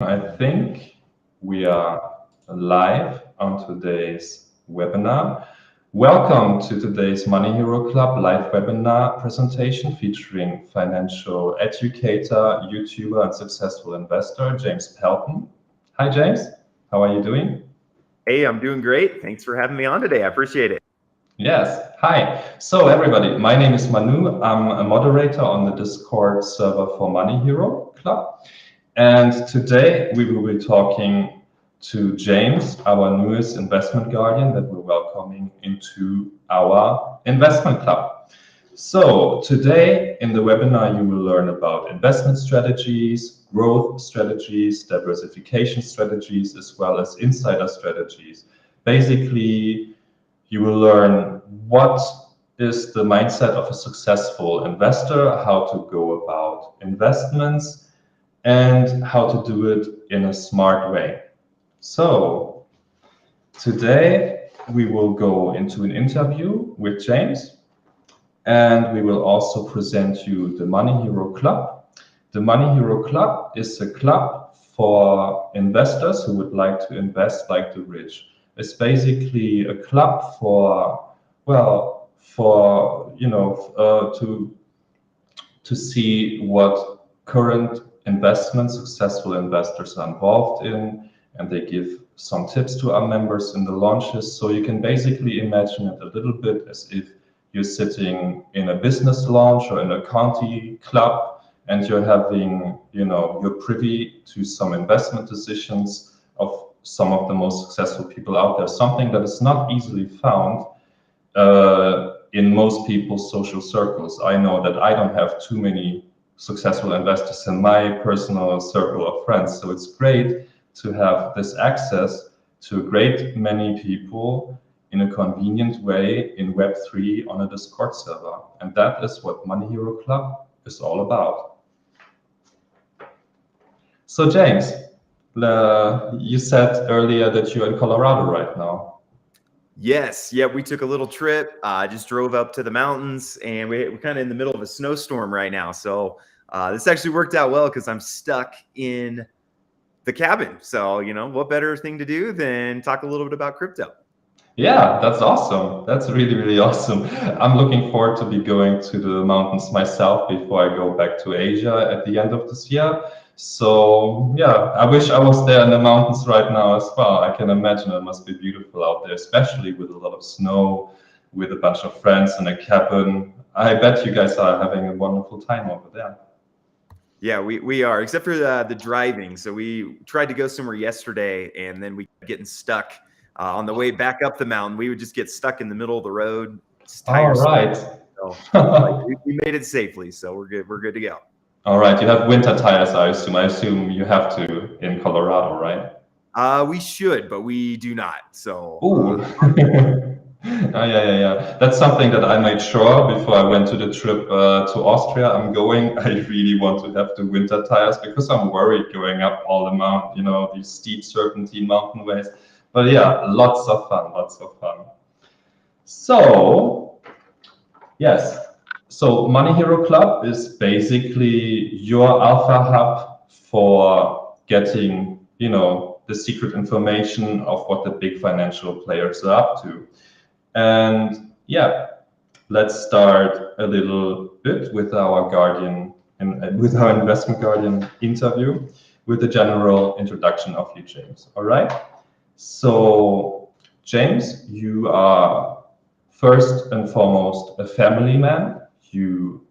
I think we are live on today's webinar. Welcome to today's Money Hero Club live webinar presentation featuring financial educator, YouTuber, and successful investor, James Pelton. Hi, James. How are you doing? Hey, I'm doing great. Thanks for having me on today. I appreciate it. Yes. Hi. So everybody, my name is Manu. I'm a moderator on the Discord server for Money Hero Club. And today we will be talking to James, our newest investment guardian that we're welcoming into our investment club. So today in the webinar, you will learn about investment strategies, growth strategies, diversification strategies, as well as insider strategies. Basically, you will learn what is the mindset of a successful investor, how to go about investments, and how to do it in a smart way. So today we will go into an interview with James, and we will also present you the Money Hero Club. The Money Hero Club is a club for investors who would like to invest like the rich. It's basically a club for, well, for, to see what current investments successful investors are involved in, and they give some tips to our members in the launches. So you can basically imagine it a little bit as if you're sitting in a business launch or in a county club, and you're having, you're privy to some investment decisions of some of the most successful people out there, something that is not easily found in most people's social circles. I know that I don't have too many successful investors in my personal circle of friends. So it's great to have this access to a great many people in a convenient way in Web3 on a Discord server. And that is what Money Hero Club is all about. So James, you said earlier that you're in Colorado right now. Yes, yeah, we took a little trip. Just drove up to the mountains, and we're kind of in the middle of a snowstorm right now. So this actually worked out well because I'm stuck in the cabin. So, what better thing to do than talk a little bit about crypto? Yeah, that's awesome. That's really, really awesome. I'm looking forward to be going to the mountains myself before I go back to Asia at the end of this year. So yeah, I wish I was there in the mountains right now as well. I can imagine it must be beautiful out there, especially with a lot of snow, with a bunch of friends in a cabin. I bet you guys are having a wonderful time over there. Yeah, we are, except for the driving. So we tried to go somewhere yesterday, and then we kept getting stuck on the way back up the mountain. We would just get stuck in the middle of the road. It's All tiresome. right. So, but we made it safely, so we're good. We're good to go. All right. You have winter tires, I assume. I assume you have to in Colorado, right? We should, but we do not. So, Ooh. Yeah. That's something that I made sure before I went to the trip to Austria. I'm going. I really want to have the winter tires because I'm worried going up all the mountain, these steep serpentine mountain ways. But yeah, lots of fun, lots of fun. So, yes. So Money Hero Club is basically your alpha hub for getting, the secret information of what the big financial players are up to. And yeah, let's start a little bit with our guardian and with our investment guardian interview with a general introduction of you, James. All right. So, James, you are first and foremost a family man. You're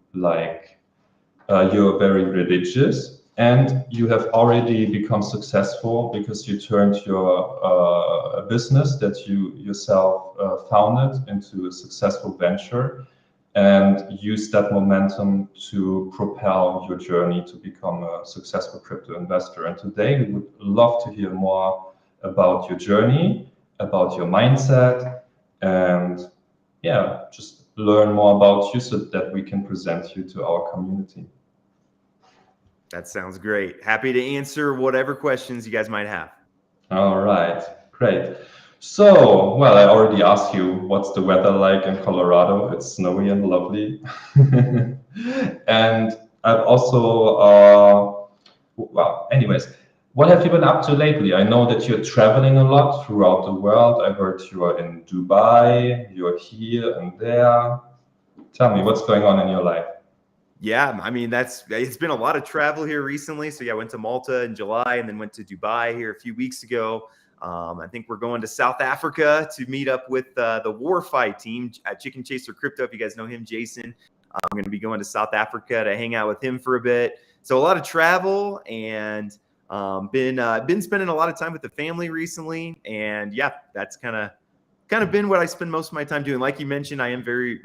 very religious, and you have already become successful because you turned your business that you yourself founded into a successful venture and use that momentum to propel your journey to become a successful crypto investor. And today we would love to hear more about your journey, about your mindset, and yeah, just learn more about you so that we can present you to our community. that sounds great. Happy to answer whatever questions you guys might have. All right, great. So, well, I already asked you what's the weather like in Colorado. It's snowy and lovely. And I've also, well, anyways, What have you been up to lately? I know that you're traveling a lot throughout the world. I heard you are in Dubai, you're here and there. Tell me what's going on in your life. Yeah, I mean it's been a lot of travel here recently. So yeah, I went to Malta in July and then went to Dubai here a few weeks ago. I think we're going to South Africa to meet up with the Warfight team at Chicken Chaser Crypto. If you guys know him, Jason, I'm going to be going to South Africa to hang out with him for a bit. So a lot of travel and been spending a lot of time with the family recently. And yeah, that's kind of been what I spend most of my time doing. Like you mentioned, I am very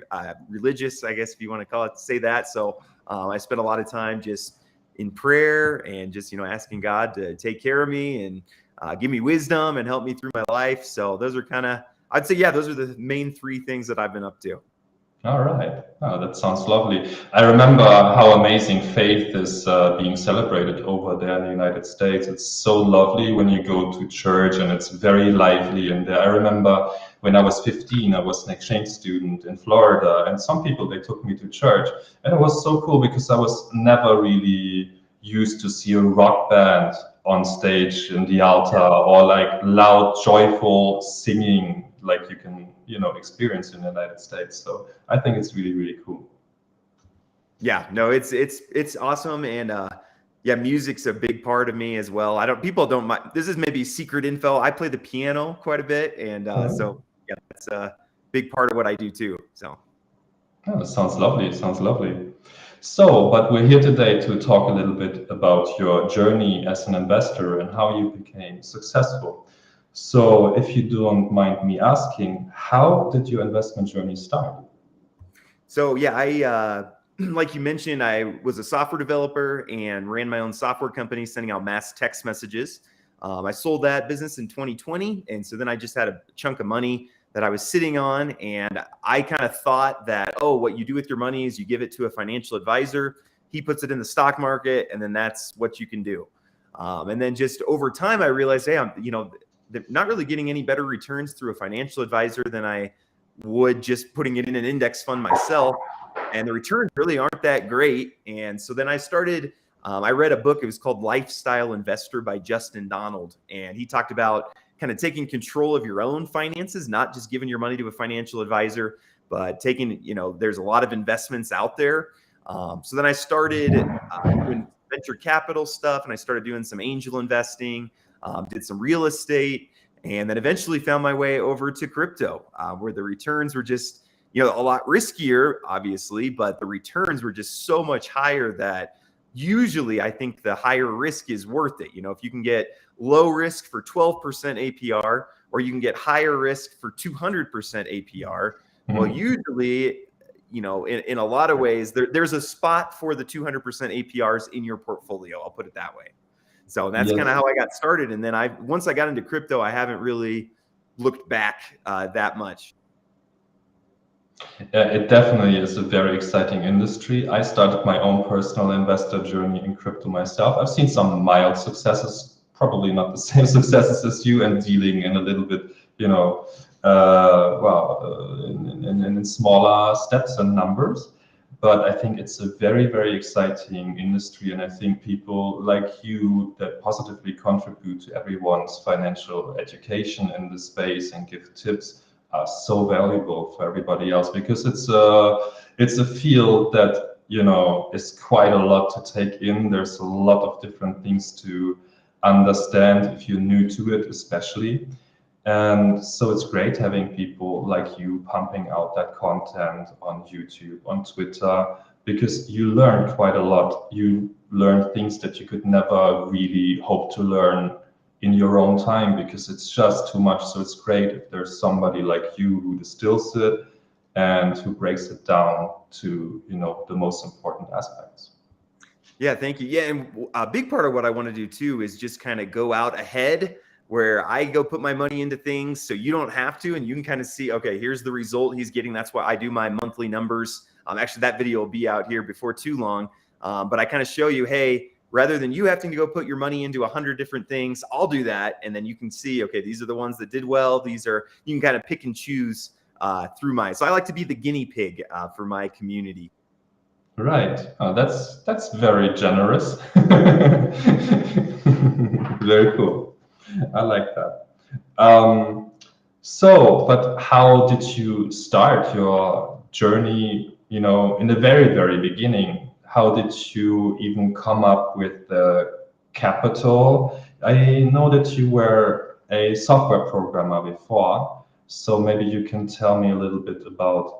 religious, I guess if you want to call it, say that. So I spend a lot of time just in prayer and just asking God to take care of me and give me wisdom and help me through my life. So those are I'd say, yeah, those are the main three things that I've been up to. All right. Oh, that sounds lovely. I remember how amazing faith is being celebrated over there in the United States. It's so lovely when you go to church and it's very lively in there. I remember when I was 15, I was an exchange student in Florida, and some people, they took me to church. And it was so cool because I was never really used to see a rock band on stage in the altar or like loud, joyful singing like you can, experience in the United States. So I think it's really, really cool. Yeah, no, it's awesome. And yeah, music's a big part of me as well. People don't mind. This is maybe secret info. I play the piano quite a bit. And so yeah, that's a big part of what I do too. So. Oh, it sounds lovely. It sounds lovely. So, but we're here today to talk a little bit about your journey as an investor and how you became successful. So, if you don't mind me asking, how did your investment journey start? So yeah, I like you mentioned, I was a software developer and ran my own software company, sending out mass text messages. I sold that business in 2020, and so then I just had a chunk of money that I was sitting on, and I kind of thought that, oh, what you do with your money is you give it to a financial advisor. He puts it in the stock market, and then that's what you can do. And then just over time, I realized, hey, I'm not really getting any better returns through a financial advisor than I would just putting it in an index fund myself, and the returns really aren't that great. And so then I started I read a book. It was called Lifestyle Investor by Justin Donald, and he talked about kind of taking control of your own finances, not just giving your money to a financial advisor, but taking, there's a lot of investments out there. So then I started doing venture capital stuff, and I started doing some angel investing, did some real estate, and then eventually found my way over to crypto, where the returns were just, a lot riskier, obviously, but the returns were just so much higher that usually I think the higher risk is worth it. If you can get low risk for 12% APR, or you can get higher risk for 200% APR, well, usually, in a lot of ways, there's a spot for the 200% APRs in your portfolio. I'll put it that way. So that's kind of how I got started. And then once I got into crypto, I haven't really looked back that much. It definitely is a very exciting industry. I started my own personal investor journey in crypto myself. I've seen some mild successes, probably not the same successes as you, and dealing in a little bit, in smaller steps and numbers. But I think it's a very, very exciting industry. And I think people like you that positively contribute to everyone's financial education in this space and give tips are so valuable for everybody else, because it's a field that is quite a lot to take in. There's a lot of different things to understand if you're new to it, especially. And so it's great having people like you pumping out that content on YouTube, on Twitter, because you learn quite a lot. You learn things that you could never really hope to learn in your own time, because it's just too much. So it's great if there's somebody like you who distills it and who breaks it down to the most important aspects. Yeah, thank you. Yeah, and a big part of what I want to do too is just kind of go out ahead, where I go put my money into things so you don't have to, and you can kind of see, okay, here's the result he's getting. That's why I do my monthly numbers. Actually, that video will be out here before too long. But I kind of show you, hey, rather than you having to go put your money into 100 different things, I'll do that. And then you can see, okay, these are the ones that did well. You can kind of pick and choose through mine. So I like to be the guinea pig for my community. Right. Oh, that's very generous. Very cool. I like that. But how did you start your journey, in the very, very beginning? How did you even come up with the capital? I know that you were a software programmer before, so maybe you can tell me a little bit about,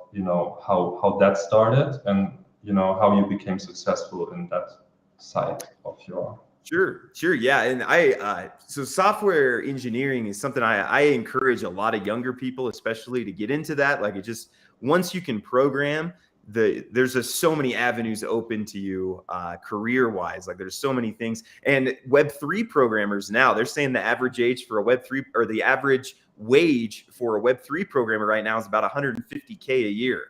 how that started and, how you became successful in that side of your. Sure. Yeah. And so software engineering is something I encourage a lot of younger people, especially, to get into that. Like, it just, once you can program, there's just so many avenues open to you career wise. Like, there's so many things. And Web3 programmers now, they're saying the average age for a Web3, or the average wage for a Web3 programmer right now is about 150K a year.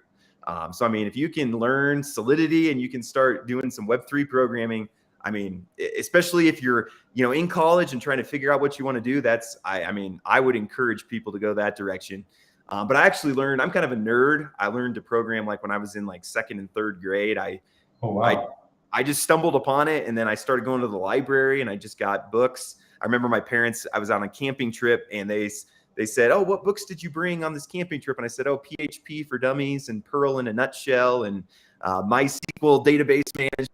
So, I mean, if you can learn Solidity and you can start doing some Web3 programming, I mean, especially if you're, in college and trying to figure out what you want to do, I would encourage people to go that direction. But I actually learned, I'm kind of a nerd. I learned to program like when I was in like second and third grade. Oh, wow. I just stumbled upon it, and then I started going to the library and I just got books. I remember my parents, I was on a camping trip, and they said, "Oh, what books did you bring on this camping trip?" And I said, "Oh, PHP for Dummies and Perl in a Nutshell and MySQL database management."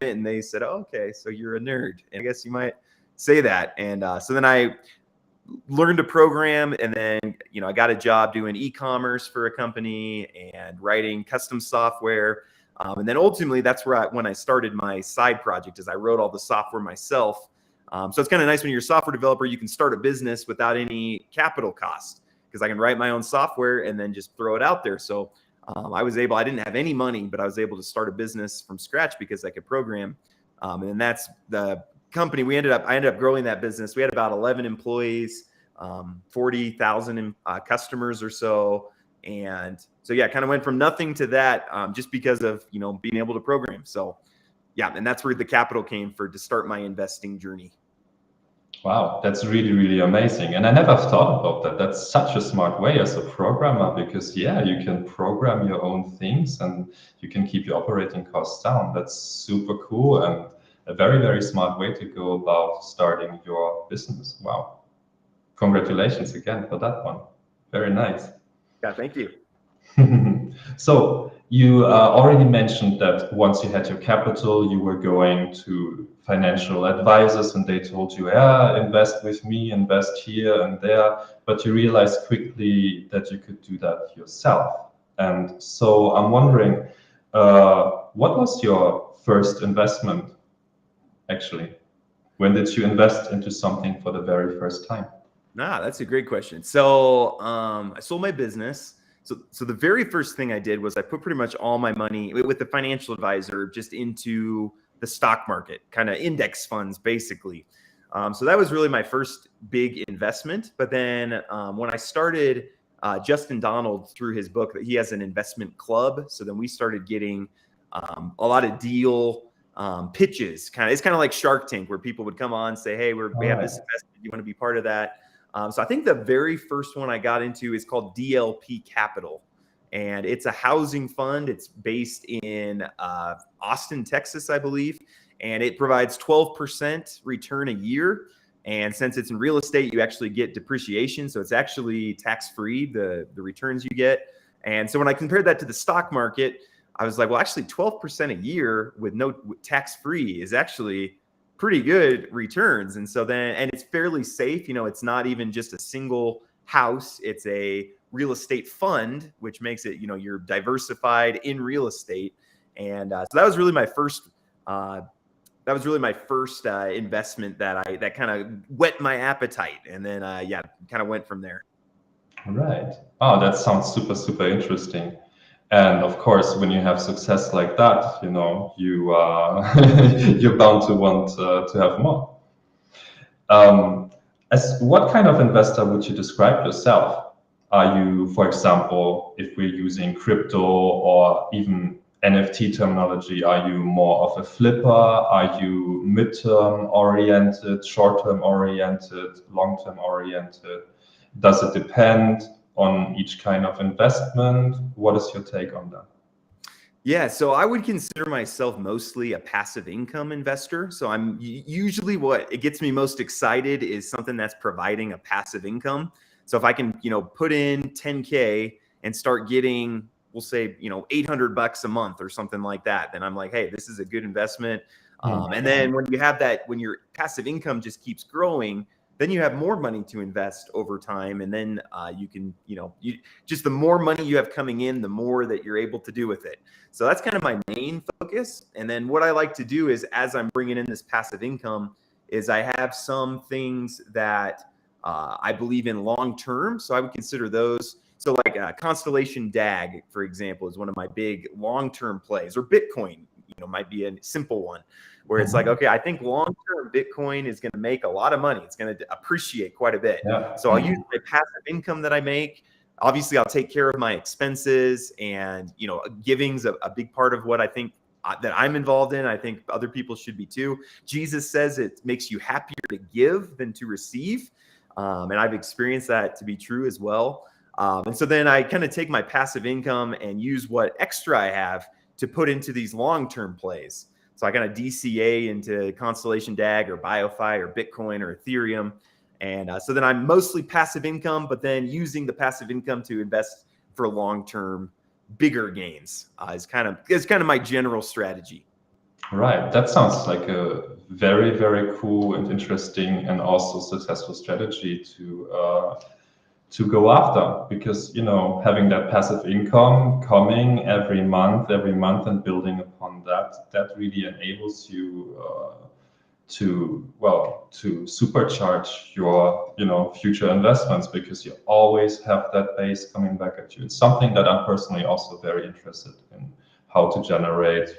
And they said, oh, "Okay, so you're a nerd." And I guess you might say that. And so then I learned to program, and then I got a job doing e-commerce for a company and writing custom software. And then ultimately, that's where when I started my side project, is I wrote all the software myself. So it's kind of nice when you're a software developer, you can start a business without any capital cost, because I can write my own software and then just throw it out there. So I didn't have any money, but I was able to start a business from scratch because I could program. And that's the company. I ended up growing that business. We had about 11 employees, 40,000 customers or so. And so, yeah, kind of went from nothing to that just because of, being able to program. So, yeah, and that's where the capital came to start my investing journey. Wow, that's really, really amazing. And I never thought about that. That's such a smart way as a programmer, because yeah, you can program your own things and you can keep your operating costs down. That's super cool and a very, very smart way to go about starting your business. Wow. Congratulations again for that one. Very nice. Yeah, thank you. So you already mentioned that once you had your capital, you were going to financial advisors and they told you, yeah, invest with me, invest here and there. But you realized quickly that you could do that yourself. And so I'm wondering, what was your first investment, actually? When did you invest into something for the very first time? That's a great question. So I sold my business. So the very first thing I did was I put pretty much all my money with the financial advisor just into the stock market, kind of index funds, basically. So that was really my first big investment. But then when I started, Justin Donald, through his book, that he has an investment club. So then we started getting a lot of deal pitches. It's kind of like Shark Tank, where people would come on and say, "Hey, we have this investment. You want to be part of that?" So I think the very first one I got into is called DLP Capital, and it's a housing fund. It's based in Austin, Texas, I believe, and it provides 12% return a year. And since it's in real estate, you actually get depreciation, so it's actually tax-free, the returns you get. And so when I compared that to the stock market, I was like, well, actually 12% a year with no tax-free is actually pretty good returns. And so then, and it's fairly safe. It's not even just a single house. It's a real estate fund, which makes it, you're diversified in real estate. And so that was really my first, investment that kind of whet my appetite. And then, kind of went from there. Right. Oh, that sounds super, super interesting. And of course, when you have success like that, you're bound to want to have more. As what kind of investor would you describe yourself? Are you, for example, if we're using crypto or even NFT terminology, are you more of a flipper? Are you midterm oriented, short-term oriented, long-term oriented? Does it depend on each kind of investment? What is your take on that? Yeah, so I would consider myself mostly a passive income investor. So I'm usually what it gets me most excited is something that's providing a passive income. So if I can, put in 10K and start getting, we'll say, $800 a month or something like that, then I'm like, hey, this is a good investment. And then when you have that, when your passive income just keeps growing, then you have more money to invest over time, and then you can, just the more money you have coming in, the more that you're able to do with it. So that's kind of my main focus. And then what I like to do is, as I'm bringing in this passive income, is I have some things that I believe in long term. So I would consider those. So like Constellation DAG, for example, is one of my big long term plays, or Bitcoin, might be a simple one where it's like, okay, I think long term Bitcoin is going to make a lot of money. It's going to appreciate quite a bit. Yeah. So I'll use my passive income that I make. Obviously, I'll take care of my expenses, and giving's a big part of what I think that I'm involved in. I think other people should be too. Jesus says it makes you happier to give than to receive, and I've experienced that to be true as well. And so then I kind of take my passive income and use what extra I have to put into these long-term plays. So I kind of DCA into Constellation DAG or BioFi or Bitcoin or Ethereum. And so then I'm mostly passive income, but then using the passive income to invest for long-term bigger gains is kind of my general strategy. Right. That sounds like a very, very cool and interesting and also successful strategy to go after, because having that passive income coming every month and building upon that really enables you to supercharge your future investments, because you always have that base coming back at you. It's something that I'm personally also very interested in, how to generate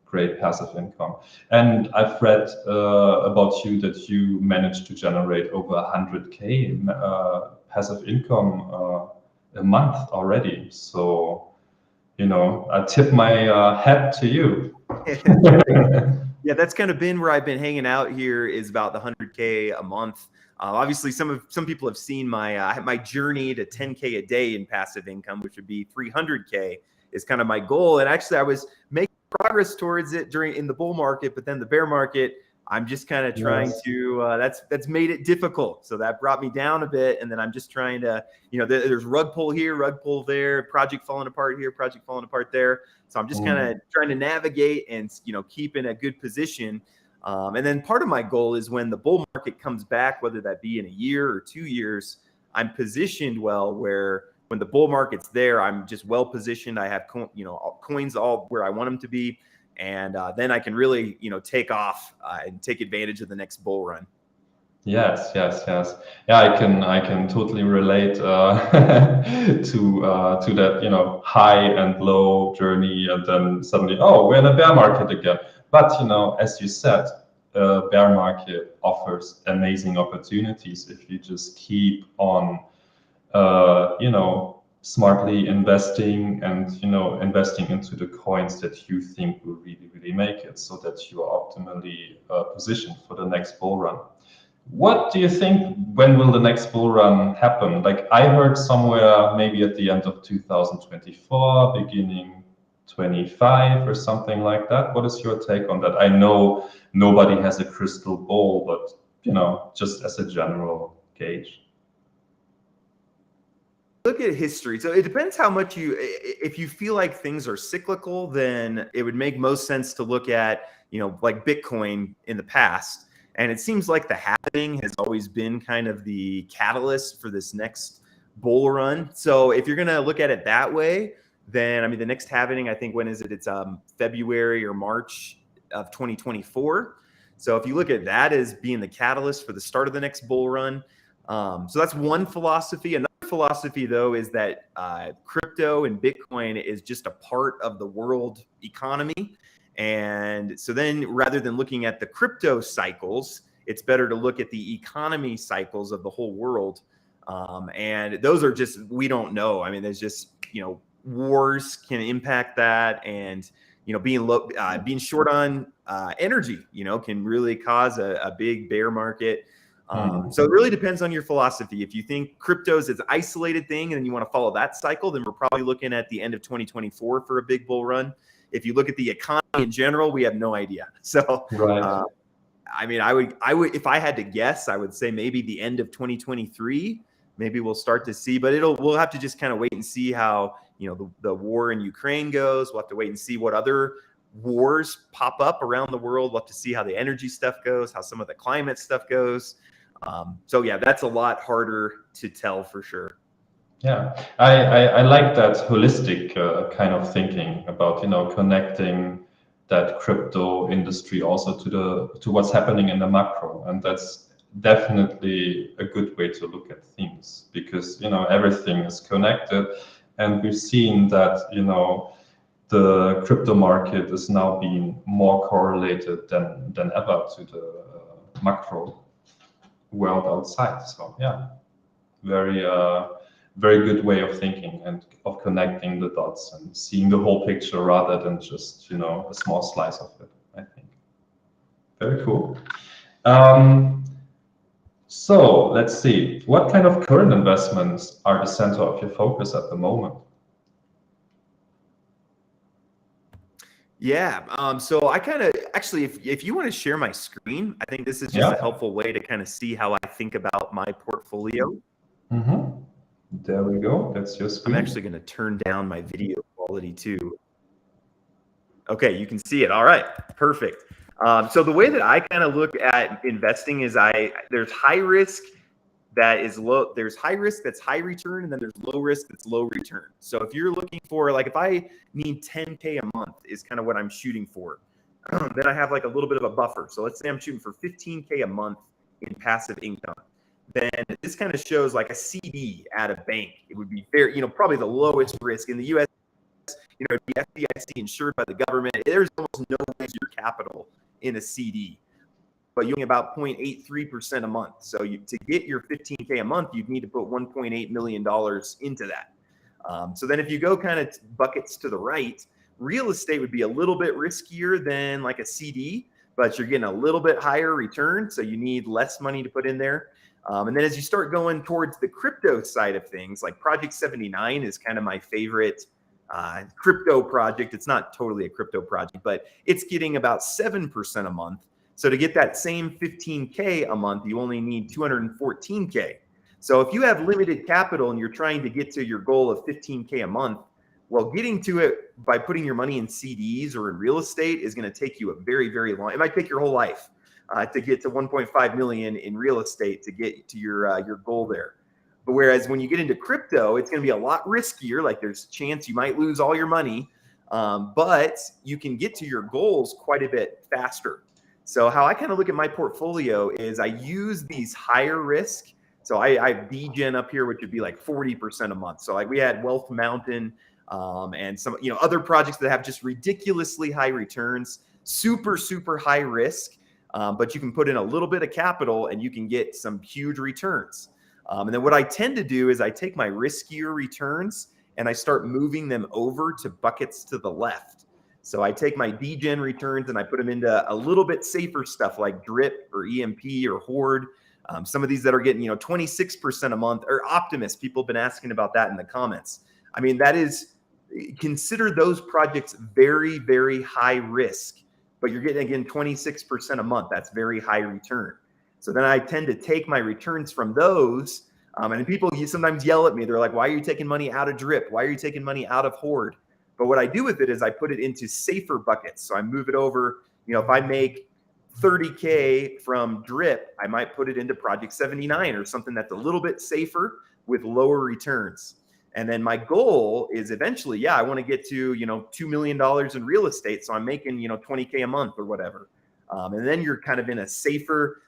great passive income. And I've read about you that you managed to generate over 100K passive income a month already. So I tip my hat to you. Yeah, that's kind of been where I've been hanging out here, is about the 100K a month. Obviously, some people have seen my journey to 10K a day in passive income, which would be 300K, is kind of my goal. And actually, I was making progress towards it in the bull market, but then the bear market, I'm just kind of trying to. That's made it difficult. So that brought me down a bit, and then I'm just trying to. There's rug pull here, rug pull there, project falling apart here, project falling apart there. So I'm just kind of trying to navigate and keep in a good position. And then part of my goal is, when the bull market comes back, whether that be in a year or 2 years, I'm positioned well, where when the bull market's there, I'm just well positioned. I have coins all where I want them to be, and then I can really take off and take advantage of the next bull run. Yes. Yeah, I can totally relate to that, high and low journey, and then suddenly, oh, we're in a bear market again. But as you said, bear market offers amazing opportunities if you just keep on, smartly investing, and investing into the coins that you think will really, really make it, so that you are optimally positioned for the next bull run. What do you think? When will the next bull run happen? Like, I heard somewhere maybe at the end of 2024, beginning 25 or something like that. What is your take on that? I know nobody has a crystal ball, but just as a general gauge. Look at history. So it depends how much if you feel like things are cyclical, then it would make most sense to look at, like Bitcoin in the past. And it seems like the halving has always been kind of the catalyst for this next bull run. So if you're going to look at it that way, then, I mean, the next halving, I think, when is it? It's February or March of 2024. So if you look at that as being the catalyst for the start of the next bull run, so that's one philosophy. Another philosophy, though, is that crypto and Bitcoin is just a part of the world economy. And so then, rather than looking at the crypto cycles, it's better to look at the economy cycles of the whole world. And those are just, we don't know. I mean, there's just, wars can impact that. And, being short on energy, can really cause a big bear market. So it really depends on your philosophy. If you think cryptos is an isolated thing and you want to follow that cycle, then we're probably looking at the end of 2024 for a big bull run. If you look at the economy in general, we have no idea. So, Right. I mean, I would, if I had to guess, I would say maybe the end of 2023. Maybe we'll start to see, but we'll have to just kind of wait and see how, the war in Ukraine goes. We'll have to wait and see what other wars pop up around the world. We'll have to see how the energy stuff goes, how some of the climate stuff goes. So yeah, that's a lot harder to tell for sure. Yeah, I like that holistic kind of thinking about connecting that crypto industry also to what's happening in the macro, and that's definitely a good way to look at things, because everything is connected, and we've seen that the crypto market is now being more correlated than ever to the macro world outside. So yeah, very very good way of thinking and of connecting the dots and seeing the whole picture rather than just a small slice of it, I think. Very cool. So let's see, what kind of current investments are the center of your focus at the moment? Yeah. So I kind of actually, if you want to share my screen, I think this is just a helpful way to kind of see how I think about my portfolio. Mm-hmm. There we go. That's your screen. I'm actually going to turn down my video quality too. Okay, you can see it. All right, perfect. So the way that I kind of look at investing is there's high risk that is low. There's high risk that's high return, and then there's low risk that's low return. So if you're looking for, like, if I need 10K a month is kind of what I'm shooting for, then I have like a little bit of a buffer. So let's say I'm shooting for 15K a month in passive income. Then this kind of shows like a CD at a bank. It would be fair, probably the lowest risk in the U.S. It'd be FDIC insured by the government. There's almost no risk your capital in a CD, but you're getting about 0.83% a month. So to get your 15K a month, you'd need to put $1.8 million into that. So then if you go kind of buckets to the right, real estate would be a little bit riskier than like a CD, but you're getting a little bit higher return. So you need less money to put in there. And then as you start going towards the crypto side of things, like Project 79 is kind of my favorite crypto project. It's not totally a crypto project, but it's getting about 7% a month. So to get that same 15K a month, you only need 214K. So if you have limited capital and you're trying to get to your goal of 15K a month, well, getting to it by putting your money in CDs or in real estate is going to take you a very, very long, it might take your whole life to get to 1.5 million in real estate to get to your goal there. But whereas when you get into crypto, it's going to be a lot riskier. Like there's a chance you might lose all your money, but you can get to your goals quite a bit faster. So how I kind of look at my portfolio is I use these higher risk. So I have DGen up here, which would be like 40% a month. So like we had Wealth Mountain and some other projects that have just ridiculously high returns, super, super high risk. But you can put in a little bit of capital and you can get some huge returns. And then what I tend to do is I take my riskier returns and I start moving them over to buckets to the left. So I take my DGen returns and I put them into a little bit safer stuff like DRIP or EMP or Horde. Some of these that are getting 26% a month, or Optimist. People have been asking about that in the comments. I mean, consider those projects very, very high risk, but you're getting, again, 26% a month. That's very high return. So then I tend to take my returns from those. And people sometimes yell at me. They're like, why are you taking money out of DRIP? Why are you taking money out of Horde? But what I do with it is I put it into safer buckets. So I move it over. If I make 30K from DRIP, I might put it into Project 79 or something that's a little bit safer with lower returns. And then my goal is eventually, I want to get to, $2 million in real estate. So I'm making, 20K a month or whatever. And then you're kind of in a safer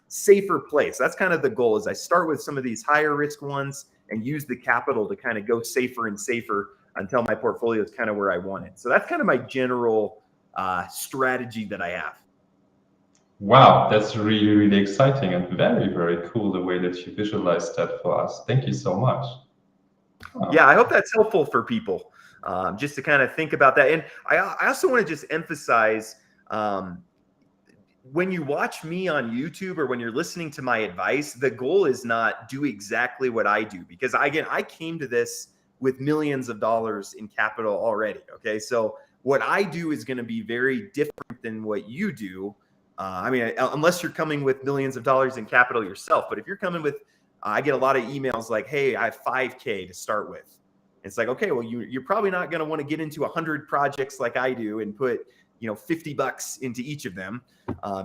place. That's kind of the goal, is I start with some of these higher risk ones and use the capital to kind of go safer and safer until my portfolio is kind of where I want it. So that's kind of my general strategy that I have. Wow, that's really, really exciting and very, very cool the way that you visualized that for us. Thank you so much. Yeah, I hope that's helpful for people, just to kind of think about that. And I also want to just emphasize, when you watch me on YouTube or when you're listening to my advice, the goal is not do exactly what I do, because I came to this with millions of dollars in capital already. Okay. So what I do is going to be very different than what you do. I mean, unless you're coming with millions of dollars in capital yourself, but if you're coming with, I get a lot of emails like, hey, I have 5K to start with. It's like, okay, well, you're probably not going to want to get into 100 projects like I do and put, $50 into each of them.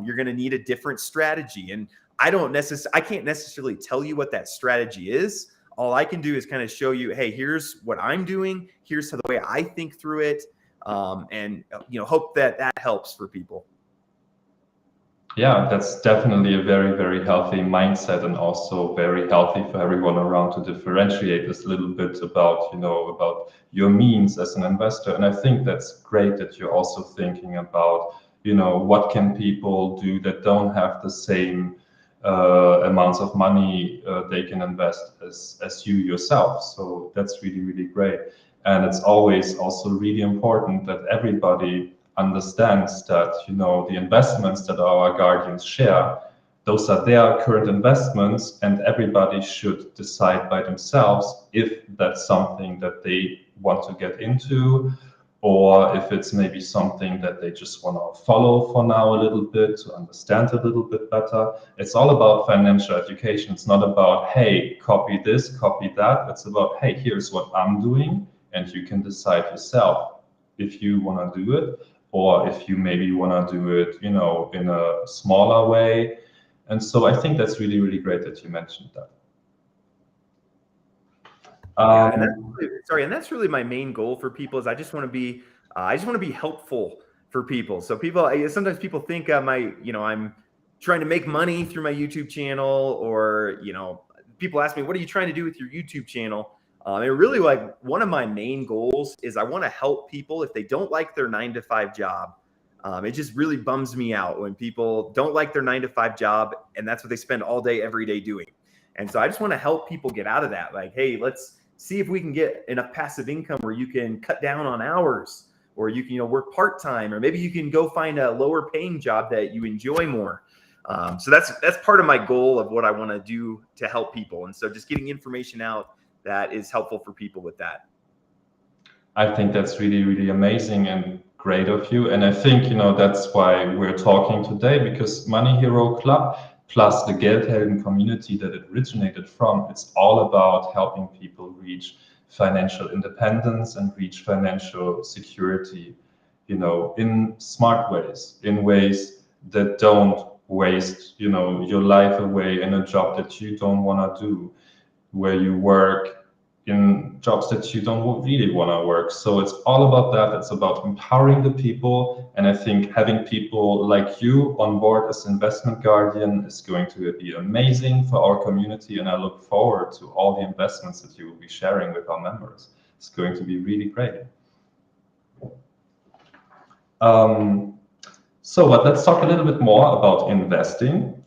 You're going to need a different strategy. And I can't necessarily tell you what that strategy is. All I can do is kind of show you, hey, here's what I'm doing. Here's the way I think through it. And hope that helps for people. Yeah, that's definitely a very, very healthy mindset, and also very healthy for everyone around to differentiate this little bit about, about your means as an investor. And I think that's great that you're also thinking about, what can people do that don't have the same amounts of money they can invest as you yourself. So that's really, really great. And it's always also really important that everybody understands that the investments that our guardians share, those are their current investments, and everybody should decide by themselves if that's something that they want to get into, or if it's maybe something that they just want to follow for now a little bit to understand a little bit better. It's all about financial education. It's not about, hey, copy this, copy that. It's about, hey, here's what I'm doing, and you can decide yourself if you want to do it, or if you maybe want to do it, in a smaller way. And so I think that's really, really great that you mentioned that. Yeah, and that's really my main goal for people. Is I just want to be helpful for people. So sometimes people think I'm trying to make money through my YouTube channel, or people ask me, what are you trying to do with your YouTube channel? And really, like, one of my main goals is I want to help people if they don't like their 9-to-5 job. It just really bums me out when people don't like their 9-to-5 job, and that's what they spend all day, every day doing. And so I just want to help people get out of that. Like, hey, let's see if we can get enough passive income where you can cut down on hours, or you can work part-time, or maybe you can go find a lower paying job that you enjoy more. So that's part of my goal of what I want to do to help people. And so just getting information out that is helpful for people with that. I think that's really, really amazing and great of you. And I think, that's why we're talking today, because Money Hero Club plus the Geldhelden community that it originated from, it's all about helping people reach financial independence and reach financial security, in smart ways, in ways that don't waste, your life away in a job that you don't want to do, where you work in jobs that you don't really want to work. So it's all about that. It's about empowering the people. And I think having people like you on board as investment guardian is going to be amazing for our community. And I look forward to all the investments that you will be sharing with our members. It's going to be really great. But let's talk a little bit more about investing.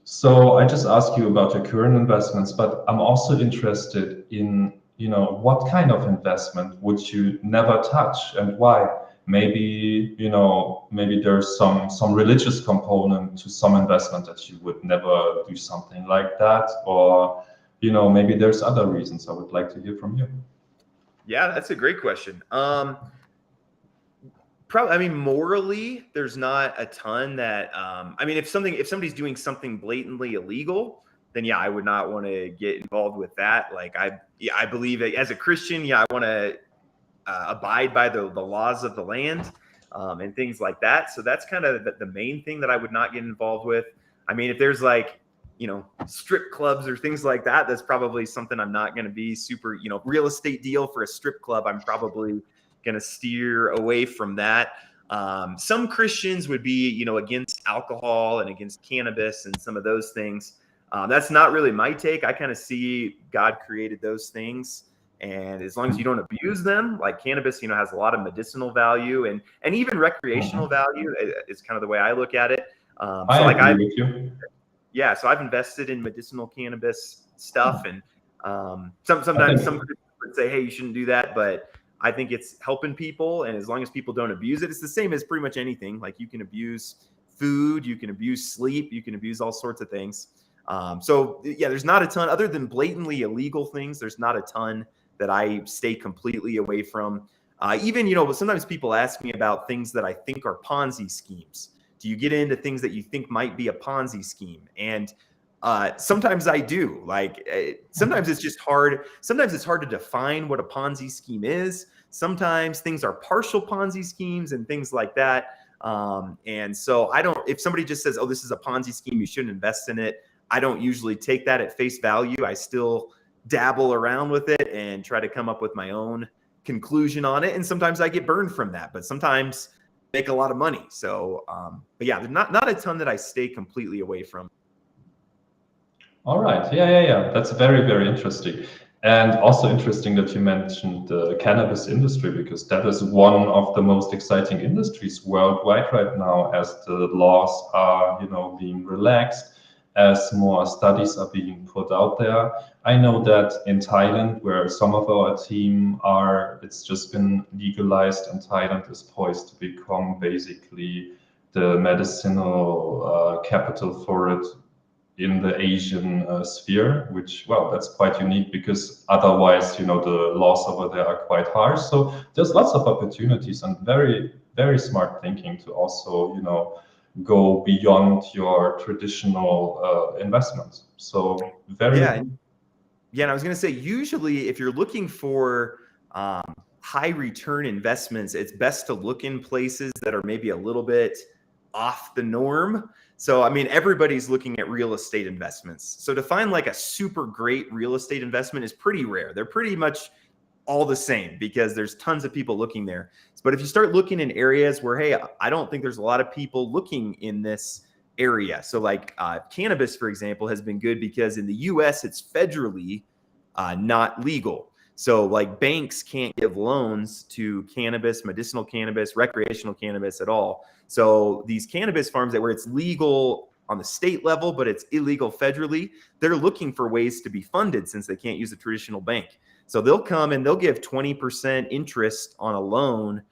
So I just asked you about your current investments, but I'm also interested in, what kind of investment would you never touch, and why? Maybe, maybe there's some religious component to some investment that you would never do something like that, or, maybe there's other reasons. I would like to hear from you. Yeah, that's a great question. Probably, I mean, morally, there's not a ton that, I mean, if somebody's doing something blatantly illegal, then yeah, I would not want to get involved with that. Like, I believe that as a Christian, yeah, I want to abide by the laws of the land, and things like that. So that's kind of the main thing that I would not get involved with. I mean, if there's like, strip clubs or things like that, that's probably something I'm not going to be super, real estate deal for a strip club, I'm probably going to steer away from that. Some Christians would be, against alcohol and against cannabis and some of those things. That's not really my take. I kind of see God created those things, and as long as you don't abuse them, like cannabis, has a lot of medicinal value and even recreational value is kind of the way I look at it. So like so I've invested in medicinal cannabis stuff, and sometimes some Christians would say, hey, you shouldn't do that, but I think it's helping people, and as long as people don't abuse it, it's the same as pretty much anything. Like you can abuse food, you can abuse sleep, you can abuse all sorts of things. So yeah, there's not a ton other than blatantly illegal things. There's not a ton that I stay completely away from. Even, sometimes people ask me about things that I think are Ponzi schemes. Do you get into things that you think might be a Ponzi scheme? And sometimes I do. Sometimes it's just hard. Sometimes it's hard to define what a Ponzi scheme is. Sometimes things are partial Ponzi schemes and things like that. And so if somebody just says, oh, this is a Ponzi scheme, you shouldn't invest in it, I don't usually take that at face value. I still dabble around with it and try to come up with my own conclusion on it. And sometimes I get burned from that, but sometimes make a lot of money. So, but yeah, there's not a ton that I stay completely away from. All right. Yeah. That's very, very interesting. And also interesting that you mentioned the cannabis industry, because that is one of the most exciting industries worldwide right now, as the laws are, being relaxed, as more studies are being put out there. I know that in Thailand, where some of our team are, it's just been legalized, and Thailand is poised to become basically the medicinal capital for it in the Asian sphere, which, well, that's quite unique, because otherwise, the laws over there are quite harsh. So there's lots of opportunities, and very, very smart thinking to also, go beyond your traditional investments. So very. Yeah, and I was going to say, usually if you're looking for high return investments, it's best to look in places that are maybe a little bit off the norm. So, I mean, everybody's looking at real estate investments. So to find like a super great real estate investment is pretty rare. They're pretty much all the same because there's tons of people looking there. But if you start looking in areas where, hey, I don't think there's a lot of people looking in this area. So like cannabis, for example, has been good because in the US, it's federally not legal. So like banks can't give loans to cannabis, medicinal cannabis, recreational cannabis at all. So these cannabis farms where it's legal on the state level, but it's illegal federally, they're looking for ways to be funded since they can't use a traditional bank. So they'll come and they'll give 20% interest on a loan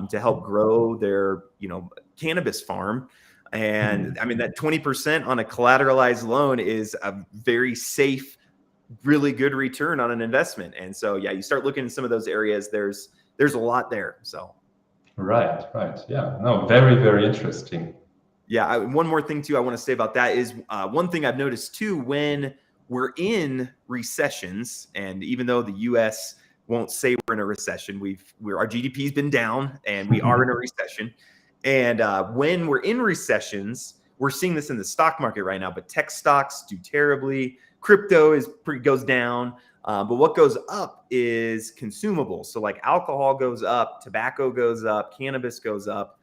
to help grow their, cannabis farm. And I mean, that 20% on a collateralized loan is a very safe, really good return on an investment. And so, yeah, you start looking in some of those areas, there's a lot there. So. Right. Yeah, no, very, very interesting. Yeah. One more thing too, I want to say about that is one thing I've noticed too, when we're in recessions, and even though the US won't say we're in a recession, our GDP has been down and we are in a recession. And when we're in recessions, we're seeing this in the stock market right now, but tech stocks do terribly. Crypto goes down. But what goes up is consumables. So like alcohol goes up, tobacco goes up, cannabis goes up.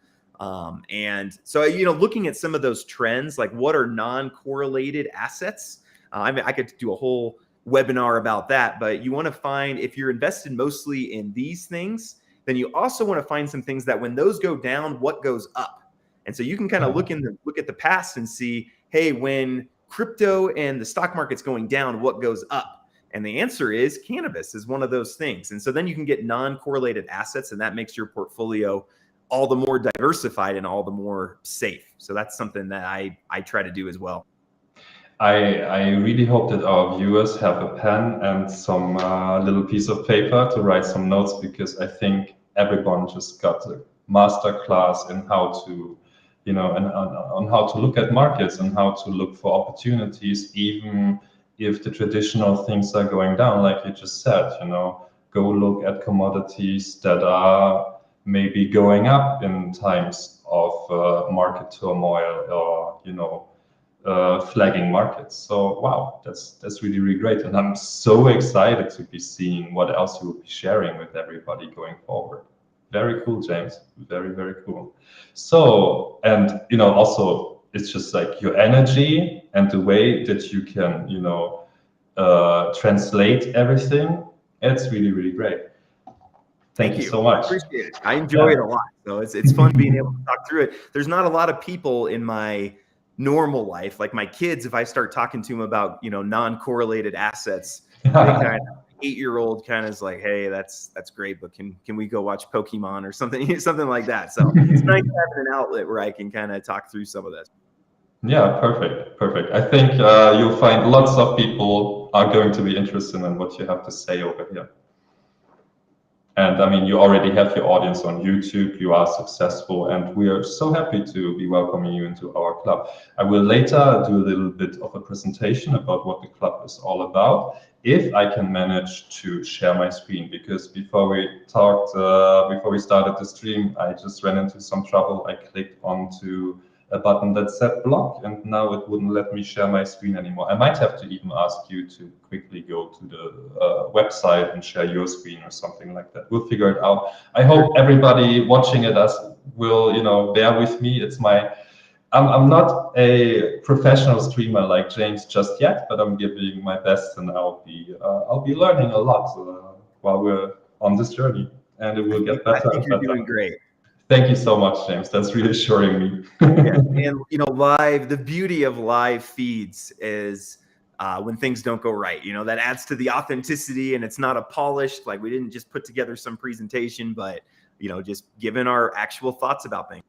And so, looking at some of those trends, like what are non-correlated assets? I could do a whole webinar about that, but you want to find, if you're invested mostly in these things, then you also want to find some things that when those go down, what goes up? And so you can kind of look at the past and see, hey, when crypto and the stock market's going down, what goes up? And the answer is cannabis is one of those things. And so then you can get non-correlated assets, and that makes your portfolio all the more diversified and all the more safe. So that's something that I try to do as well. I really hope that our viewers have a pen and some little piece of paper to write some notes, because I think everyone just got a master class in how to, and on how to look at markets and how to look for opportunities, even if the traditional things are going down, like you just said. Go look at commodities that are maybe going up in times of market turmoil, or flagging markets. So wow, that's really, really great, and I'm so excited to be seeing what else you will be sharing with everybody going forward. Very cool, James. Very, very cool. So, and also it's just like your energy and the way that you can translate everything. It's really, really great. Thank you so much. I appreciate it. I enjoy it a lot. So it's fun being able to talk through it. There's not a lot of people in my normal life, like my kids, if I start talking to them about, non-correlated assets, they kind of 8-year-old kind of is like, hey, that's great, but can we go watch Pokemon or something, something like that. So it's nice having an outlet where I can kind of talk through some of this. Yeah, perfect. I think you'll find lots of people are going to be interested in what you have to say over here. And I mean, you already have your audience on YouTube, you are successful, and we are so happy to be welcoming you into our club. I will later do a little bit of a presentation about what the club is all about, if I can manage to share my screen, because before we started the stream, I just ran into some trouble. I clicked onto a button that said block, and now it wouldn't let me share my screen anymore. I might have to even ask you to quickly go to the website and share your screen or something like that. We'll figure it out. I hope everybody watching it will, bear with me. I'm not a professional streamer like James just yet, but I'm giving my best, and I'll be learning a lot while we're on this journey, and it will get better. I think you're doing great. Thank you so much, James. That's reassuring me. Yeah. And the beauty of live feeds is when things don't go right, that adds to the authenticity, and it's not a polished, like we didn't just put together some presentation, but just giving our actual thoughts about things.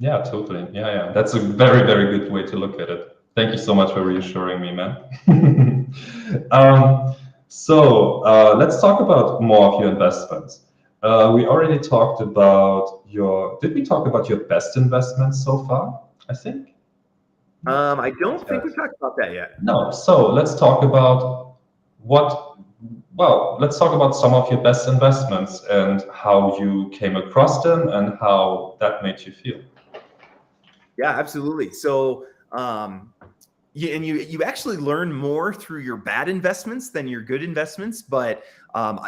Yeah, totally. Yeah. That's a very, very good way to look at it. Thank you so much for reassuring me, man. So let's talk about more of your investments. We already talked about did we talk about your best investments so far? I think. I don't think we talked about that yet. No. So let's talk about let's talk about some of your best investments and how you came across them and how that made you feel. Yeah, absolutely. So, you actually learn more through your bad investments than your good investments. But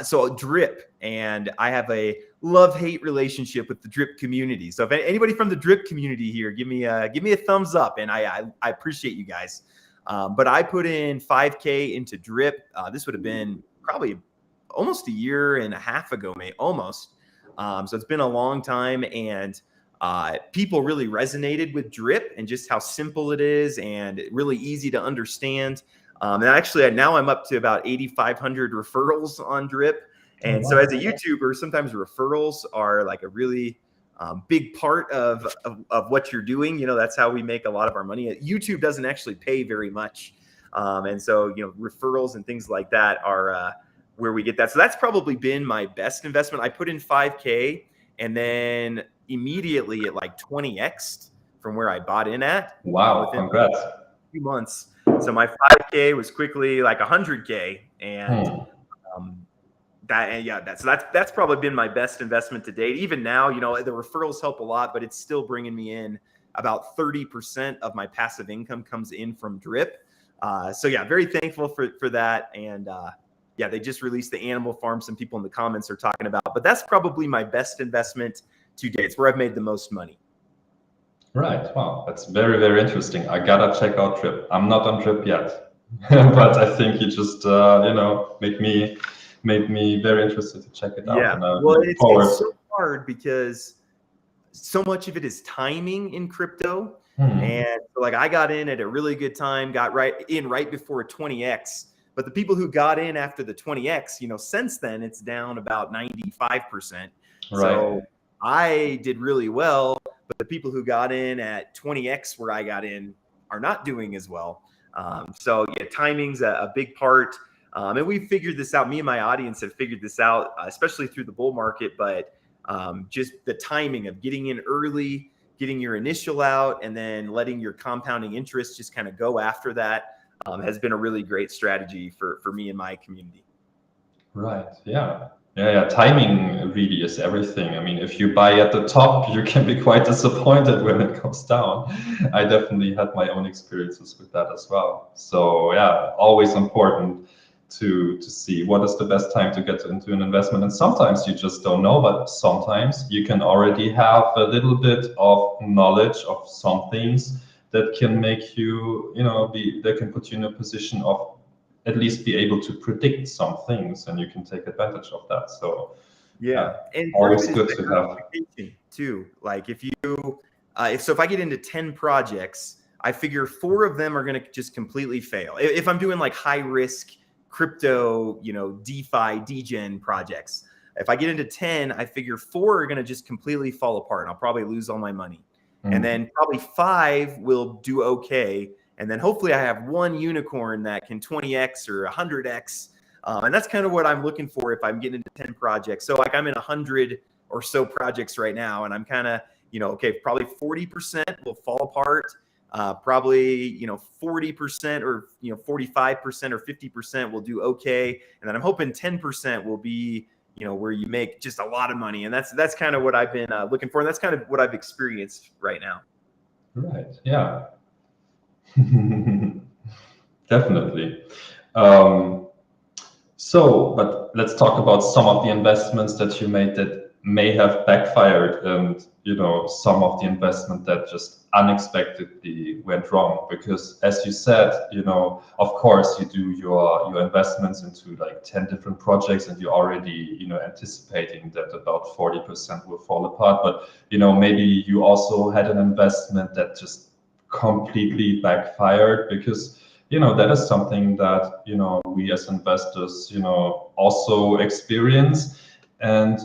so Drip, and I have a love-hate relationship with the Drip community. So if anybody from the Drip community here, give me a thumbs up, and I appreciate you guys. But I put in 5K into Drip. This would have been probably almost a year and a half ago, almost. So it's been a long time, and people really resonated with Drip and just how simple it is and really easy to understand. And actually, now I'm up to about 8,500 referrals on Drip. And so as a YouTuber, sometimes referrals are like a really big part of what you're doing. That's how we make a lot of our money. YouTube doesn't actually pay very much. And so, referrals and things like that are where we get that. So that's probably been my best investment. I put in 5K, and then immediately it like 20x from where I bought in at. Wow, congrats. A few months. So my 5K was quickly like 100K, and that's probably been my best investment to date. Even now, the referrals help a lot, but it's still bringing me in about 30% of my passive income comes in from Drip. So yeah, very thankful for that. And yeah, they just released the animal farm. Some people in the comments are talking about, but that's probably my best investment to date. It's where I've made the most money. Right. Wow. That's very, very interesting. I gotta check out Drip. I'm not on Drip yet, but I think you just, made me very interested to check it out. Yeah. And well, it's so hard because so much of it is timing in crypto. And like I got in at a really good time, got right before 20x. But the people who got in after the 20x, since then it's down about 95%. Right. So I did really well, but the people who got in at 20x where I got in are not doing as well. So yeah, timing's a big part. And we figured this out. Me and my audience have figured this out, especially through the bull market. But just the timing of getting in early, getting your initial out, and then letting your compounding interest just kind of go after that has been a really great strategy for me and my community. Right. Yeah. Timing really is everything. I mean, if you buy at the top, you can be quite disappointed when it goes down. I definitely had my own experiences with that as well. So yeah, always important to see what is the best time to get into an investment. And sometimes you just don't know, but sometimes you can already have a little bit of knowledge of some things that can make you, that can put you in a position of at least be able to predict some things, and you can take advantage of that. So yeah, and always good to have too. Like if I get into 10 projects, I figure 4 of them are going to just completely fail. If I'm doing like high risk crypto, DeFi, degen projects. If I get into 10, I figure 4 are going to just completely fall apart and I'll probably lose all my money. And then probably 5 will do okay. And then hopefully I have one unicorn that can 20x or 100x. And that's kind of what I'm looking for if I'm getting into 10 projects. So like I'm in 100 or so projects right now, and I'm kind of, okay, probably 40% will fall apart. Probably, 40% or, 45% or 50% will do okay. And then I'm hoping 10% will be, where you make just a lot of money. And that's kind of what I've been looking for. And that's kind of what I've experienced right now. Right. Yeah. Definitely. But let's talk about some of the investments that you made that may have backfired, and some of the investment that just unexpectedly went wrong. Because as you said, of course you do your investments into like 10 different projects, and you're already anticipating that about 40% will fall apart. But maybe you also had an investment that just completely backfired, because that is something that we as investors also experience. And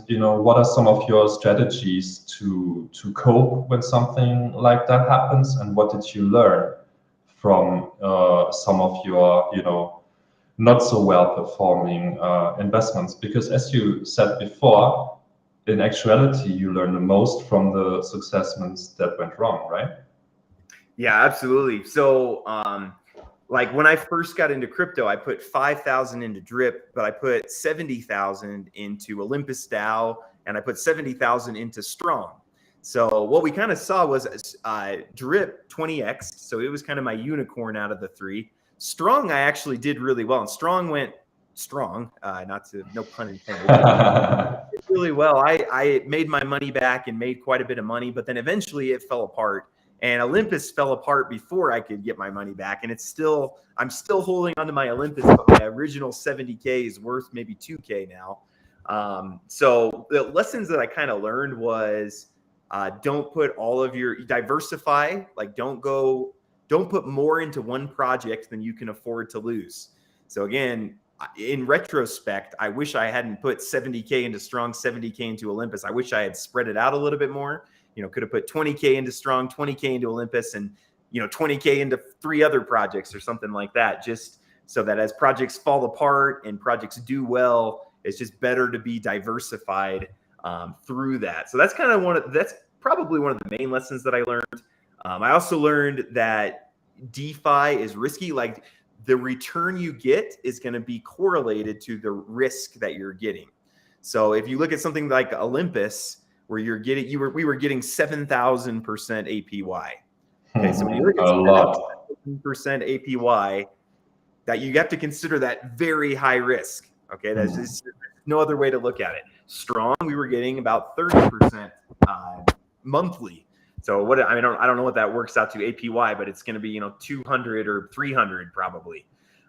what are some of your strategies to cope when something like that happens, and what did you learn from some of your not so well performing investments? Because as you said before, in actuality you learn the most from the successes that went wrong, right? Yeah, absolutely. So like when I first got into crypto, I put 5,000 into Drip, but I put 70,000 into Olympus DAO, and I put 70,000 into Strong. So what we kind of saw was Drip 20x. So it was kind of my unicorn out of the 3. Strong, I actually did really well, and Strong went strong. No pun intended. Did really well. I made my money back and made quite a bit of money, but then eventually it fell apart. And Olympus fell apart before I could get my money back. And I'm still holding onto my Olympus, but my original 70K is worth maybe 2K now. So the lessons that I kind of learned was don't put diversify. Like don't put more into one project than you can afford to lose. So again, in retrospect, I wish I hadn't put 70K into Strong, 70K into Olympus. I wish I had spread it out a little bit more. Could have put 20K into Strong, 20K into Olympus, and 20K into 3 other projects or something like that, just so that as projects fall apart and projects do well, it's just better to be diversified through that. So that's probably one of the main lessons that I learned. I also learned that DeFi is risky. Like the return you get is going to be correlated to the risk that you're getting. So if you look at something like Olympus, where we were getting 7,000% APY. Okay, so when you look at 7,000% APY, that you have to consider that very high risk. Okay, that's just no other way to look at it. Strong, we were getting about 30% monthly. So I don't know what that works out to APY, but it's going to be 200 or 300 probably.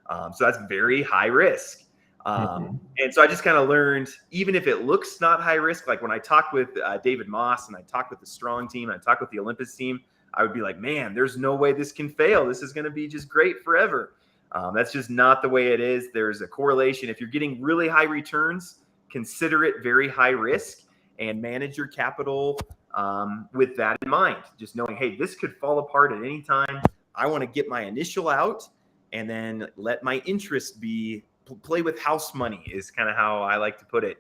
So that's very high risk. And so I just kind of learned, even if it looks not high risk, like when I talked with David Moss and I talked with the Strong team, and I talked with the Olympus team, I would be like, man, there's no way this can fail. This is going to be just great forever. That's just not the way it is. There's a correlation. If you're getting really high returns, consider it very high risk and manage your capital with that in mind. Just knowing, hey, this could fall apart at any time. I want to get my initial out and then let my interest play with house money is kind of how I like to put it.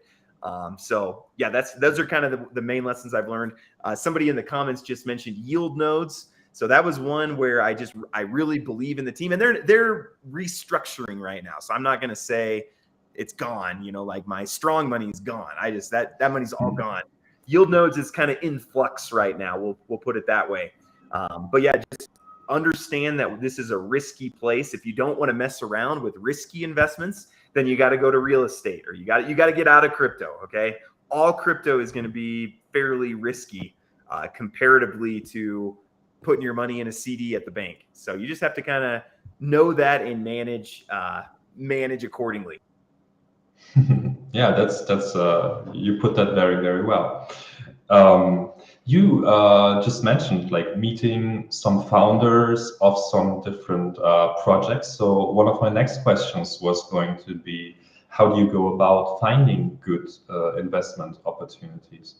So yeah, those are kind of the main lessons I've learned. Somebody in the comments just mentioned yield nodes. So that was one where I really believe in the team, and they're restructuring right now. So I'm not going to say it's gone, like my Strong money is gone. That money's all gone. Yield nodes is kind of in flux right now. We'll put it that way. But yeah, just understand that this is a risky place. If you don't want to mess around with risky investments, then you got to go to real estate, or you got to get out of crypto. Okay, all crypto is going to be fairly risky comparatively to putting your money in a CD at the bank. So you just have to kind of know that and manage accordingly. Yeah, that's you put that very, very well. You just mentioned like meeting some founders of some different projects. So one of my next questions was going to be, how do you go about finding good investment opportunities?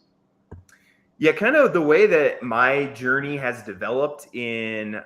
Yeah, kind of the way that my journey has developed in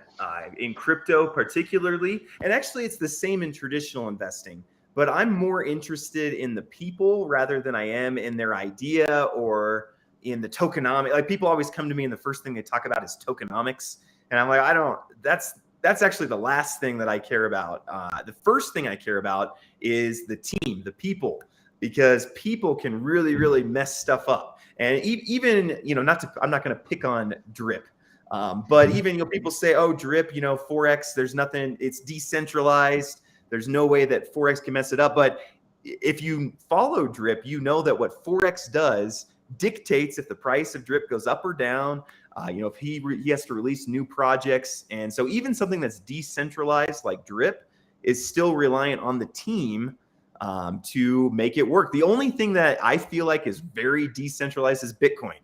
crypto particularly, and actually it's the same in traditional investing, but I'm more interested in the people rather than I am in their idea or in the tokenomic. Like people always come to me and the first thing they talk about is tokenomics, and I'm like, I don't. That's actually the last thing that I care about. The first thing I care about is the team, the people, because people can really mess stuff up. And even, not to, I'm not going to pick on drip, but even, people say, oh, drip, Forex, there's nothing, it's decentralized. There's no way that Forex can mess it up. But if you follow drip, you know that what Forex does dictates if the price of drip goes up or down. If he has to release new projects. And so even something that's decentralized like drip is still reliant on the team to make it work. The only thing that I feel like is very decentralized is Bitcoin.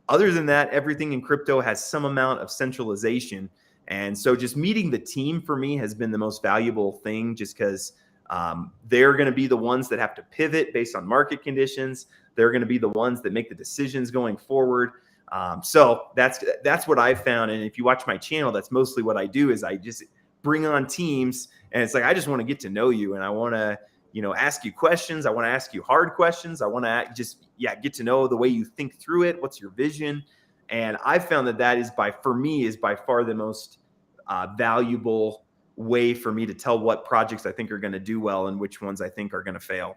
Other than that, everything in crypto has some amount of centralization. And so just meeting the team for me has been the most valuable thing, just because they're going to be the ones that have to pivot based on market conditions. They're going to be the ones that make the decisions going forward. So that's what I've found. And if you watch my channel, that's mostly what I do is I just bring on teams, and it's like, I just want to get to know you, and I want to, ask you questions. I want to ask you hard questions. I want to just, get to know the way you think through it. What's your vision? And I found that is for me by far the most valuable way for me to tell what projects I think are going to do well and which ones I think are going to fail.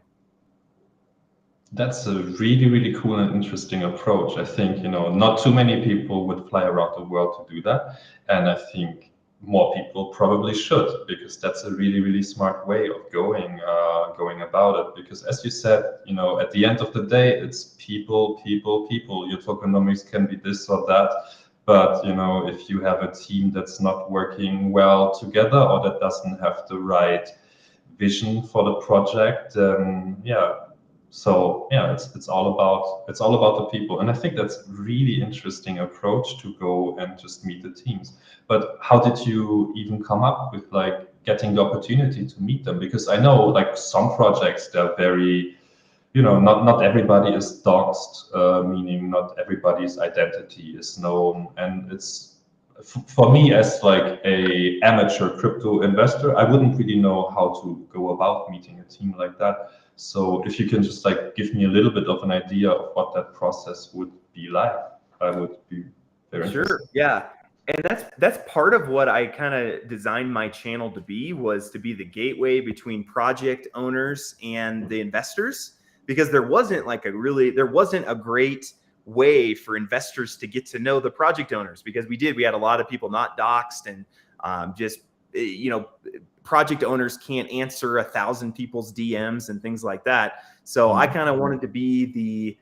That's a really cool and interesting approach. I think, not too many people would fly around the world to do that. And I think more people probably should, because that's a really smart way of going about it. Because as you said, at the end of the day, it's people. Your tokenomics can be this or that. But, if you have a team that's not working well together or that doesn't have the right vision for the project, so yeah, it's all about the people, and I think that's really interesting approach to go and just meet the teams. But how did you even come up with like getting the opportunity to meet them? Because I know like some projects, they're very, not everybody is doxed, meaning not everybody's identity is known, and it's for me as like a amateur crypto investor, I wouldn't really know how to go about meeting a team like that. So if you can just like give me a little bit of an idea of what that process would be like, I would be very interested. Sure. Yeah. And that's part of what I kind of designed my channel to be, was to be the gateway between project owners and the investors, because there wasn't a great way for investors to get to know the project owners, because we had a lot of people not doxed, and project owners can't answer 1,000 people's DMs and things like that. So I kind of wanted to be the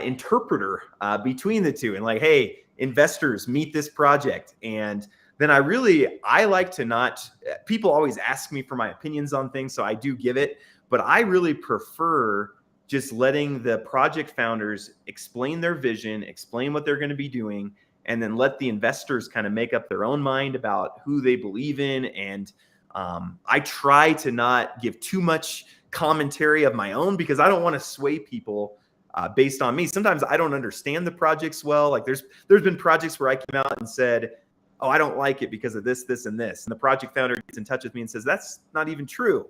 interpreter between the two, and like, hey, investors, meet this project. And then I like to not, people always ask me for my opinions on things, so I do give it, but I really prefer just letting the project founders explain their vision, explain what they're going to be doing, and then let the investors kind of make up their own mind about who they believe in. And I try to not give too much commentary of my own, because I don't want to sway people based on me. Sometimes I don't understand the projects well. Like there's been projects where I came out and said, oh, I don't like it because of this, and this. And the project founder gets in touch with me and says, that's not even true.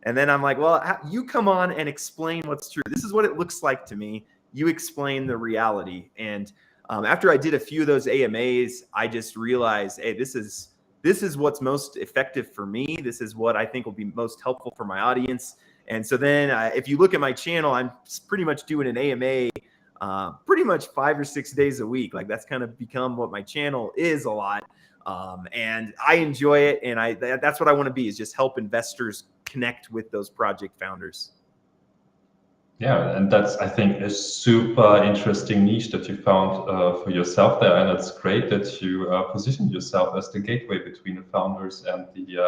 And then I'm like, well, you come on and explain what's true. This is what it looks like to me. You explain the reality. And after I did a few of those AMAs, I just realized, hey, this is what's most effective for me. This is what I think will be most helpful for my audience. And so then if you look at my channel, I'm pretty much doing an AMA pretty much 5 or 6 days a week. Like that's kind of become what my channel is a lot. And I enjoy it. And that's what I want to be, is just help investors connect with those project founders. Yeah, and that's, I think, a super interesting niche that you found for yourself there. And it's great that you positioned yourself as the gateway between the founders and the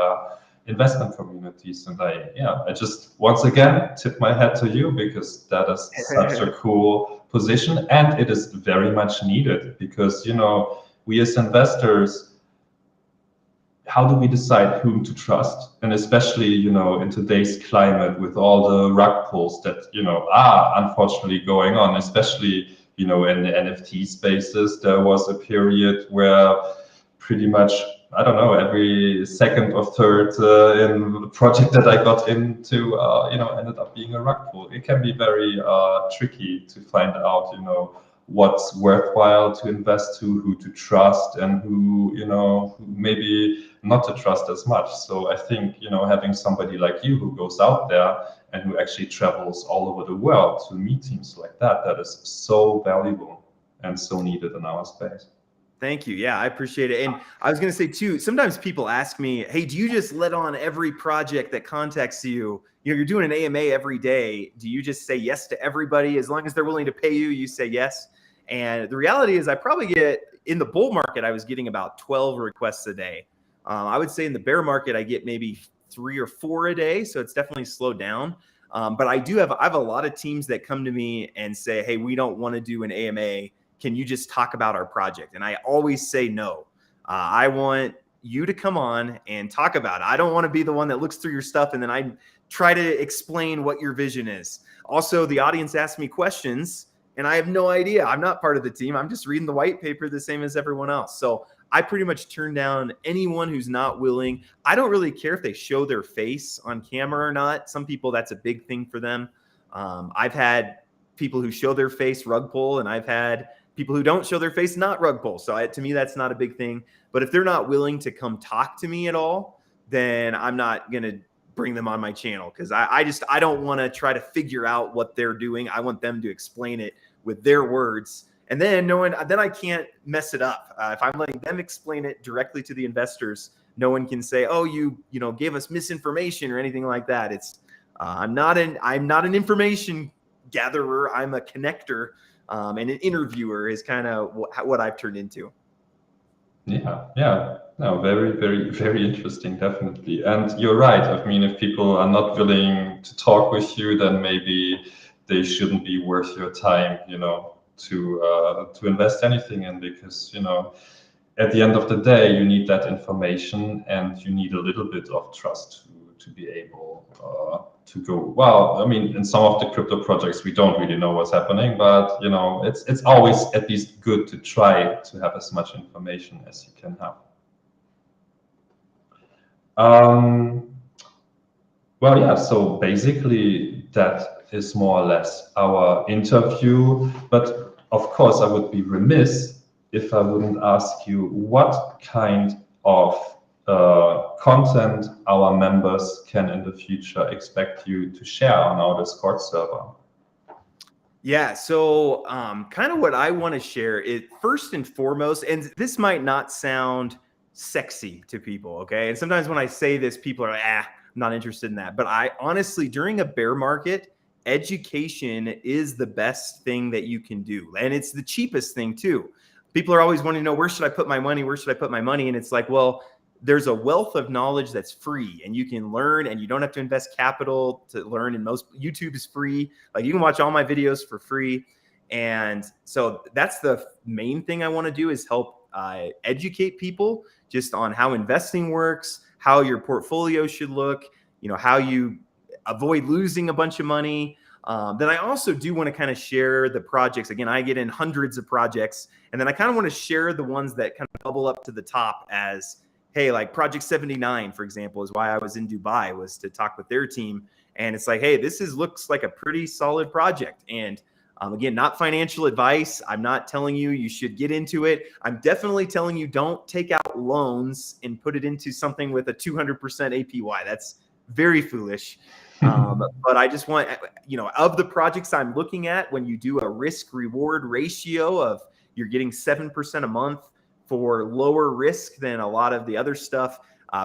investment communities. And I just once again tip my hat to you, because that is such a cool position, and it is very much needed because, we as investors, how do we decide whom to trust? And especially, in today's climate with all the rug pulls that, are unfortunately going on, especially, in the NFT spaces, there was a period where pretty much, I don't know, every second or third in project that I got into, ended up being a rug pull. It can be very tricky to find out, what's worthwhile to invest to, who to trust, and who maybe not to trust as much. So I think, having somebody like you who goes out there and who actually travels all over the world to meet teams like that, that is so valuable and so needed in our space. Thank you. Yeah, I appreciate it. And I was going to say too, sometimes people ask me, hey, do you just let on every project that contacts you? You're doing an AMA every day. Do you just say yes to everybody? As long as they're willing to pay you, you say yes. And the reality is I probably get, in the bull market, I was getting about 12 requests a day. I would say in the bear market, I get maybe 3 or 4 a day. So it's definitely slowed down. But I have a lot of teams that come to me and say, hey, we don't want to do an AMA. Can you just talk about our project? And I always say no. I want you to come on and talk about it. I don't want to be the one that looks through your stuff and then I try to explain what your vision is. Also, the audience asks me questions and I have no idea. I'm not part of the team. I'm just reading the white paper the same as everyone else. So I pretty much turn down anyone who's not willing. I don't really care if they show their face on camera or not. Some people, that's a big thing for them. I've had people who show their face rug pull, and I've had people who don't show their face not rug pull. So to me, that's not a big thing. But if they're not willing to come talk to me at all, then I'm not going to bring them on my channel because I don't want to try to figure out what they're doing. I want them to explain it with their words. And then then I can't mess it up. If I'm letting them explain it directly to the investors, no one can say, oh, you gave us misinformation or anything like that. It's I'm not an information gatherer. I'm a connector. And an interviewer is kind of what I've turned into. Yeah. No, very, very, very interesting, definitely. And you're right. I mean, if people are not willing to talk with you, then maybe they shouldn't be worth your time, to invest anything in, because, at the end of the day, you need that information and you need a little bit of trust to be able to go. Well, I mean, in some of the crypto projects, we don't really know what's happening, but it's always at least good to try to have as much information as you can have. Well, yeah. So basically, that is more or less our interview. But of course, I would be remiss if I wouldn't ask you what kind of content our members can in the future expect you to share on our Discord server. Yeah, so kind of what I want to share is first and foremost, and this might not sound sexy to people, okay? And sometimes when I say this, people are like, I'm not interested in that. But I honestly, during a bear market, education is the best thing that you can do. And it's the cheapest thing too. People are always wanting to know, where should I put my money? Where should I put my money? And it's like, well, there's a wealth of knowledge that's free and you can learn and you don't have to invest capital to learn. And most YouTube is free. Like you can watch all my videos for free. And so that's the main thing I want to do is help educate people just on how investing works, how your portfolio should look, how you avoid losing a bunch of money. Then I also do want to kind of share the projects. Again, I get in hundreds of projects, and then I kind of want to share the ones that kind of bubble up to the top as, hey, like Project 79, for example, is why I was in Dubai, was to talk with their team. And it's like, hey, looks like a pretty solid project. And again, not financial advice. I'm not telling you should get into it. I'm definitely telling you don't take out loans and put it into something with a 200% APY. That's very foolish. But I just want, of the projects I'm looking at, when you do a risk reward ratio of you're getting 7% a month for lower risk than a lot of the other stuff,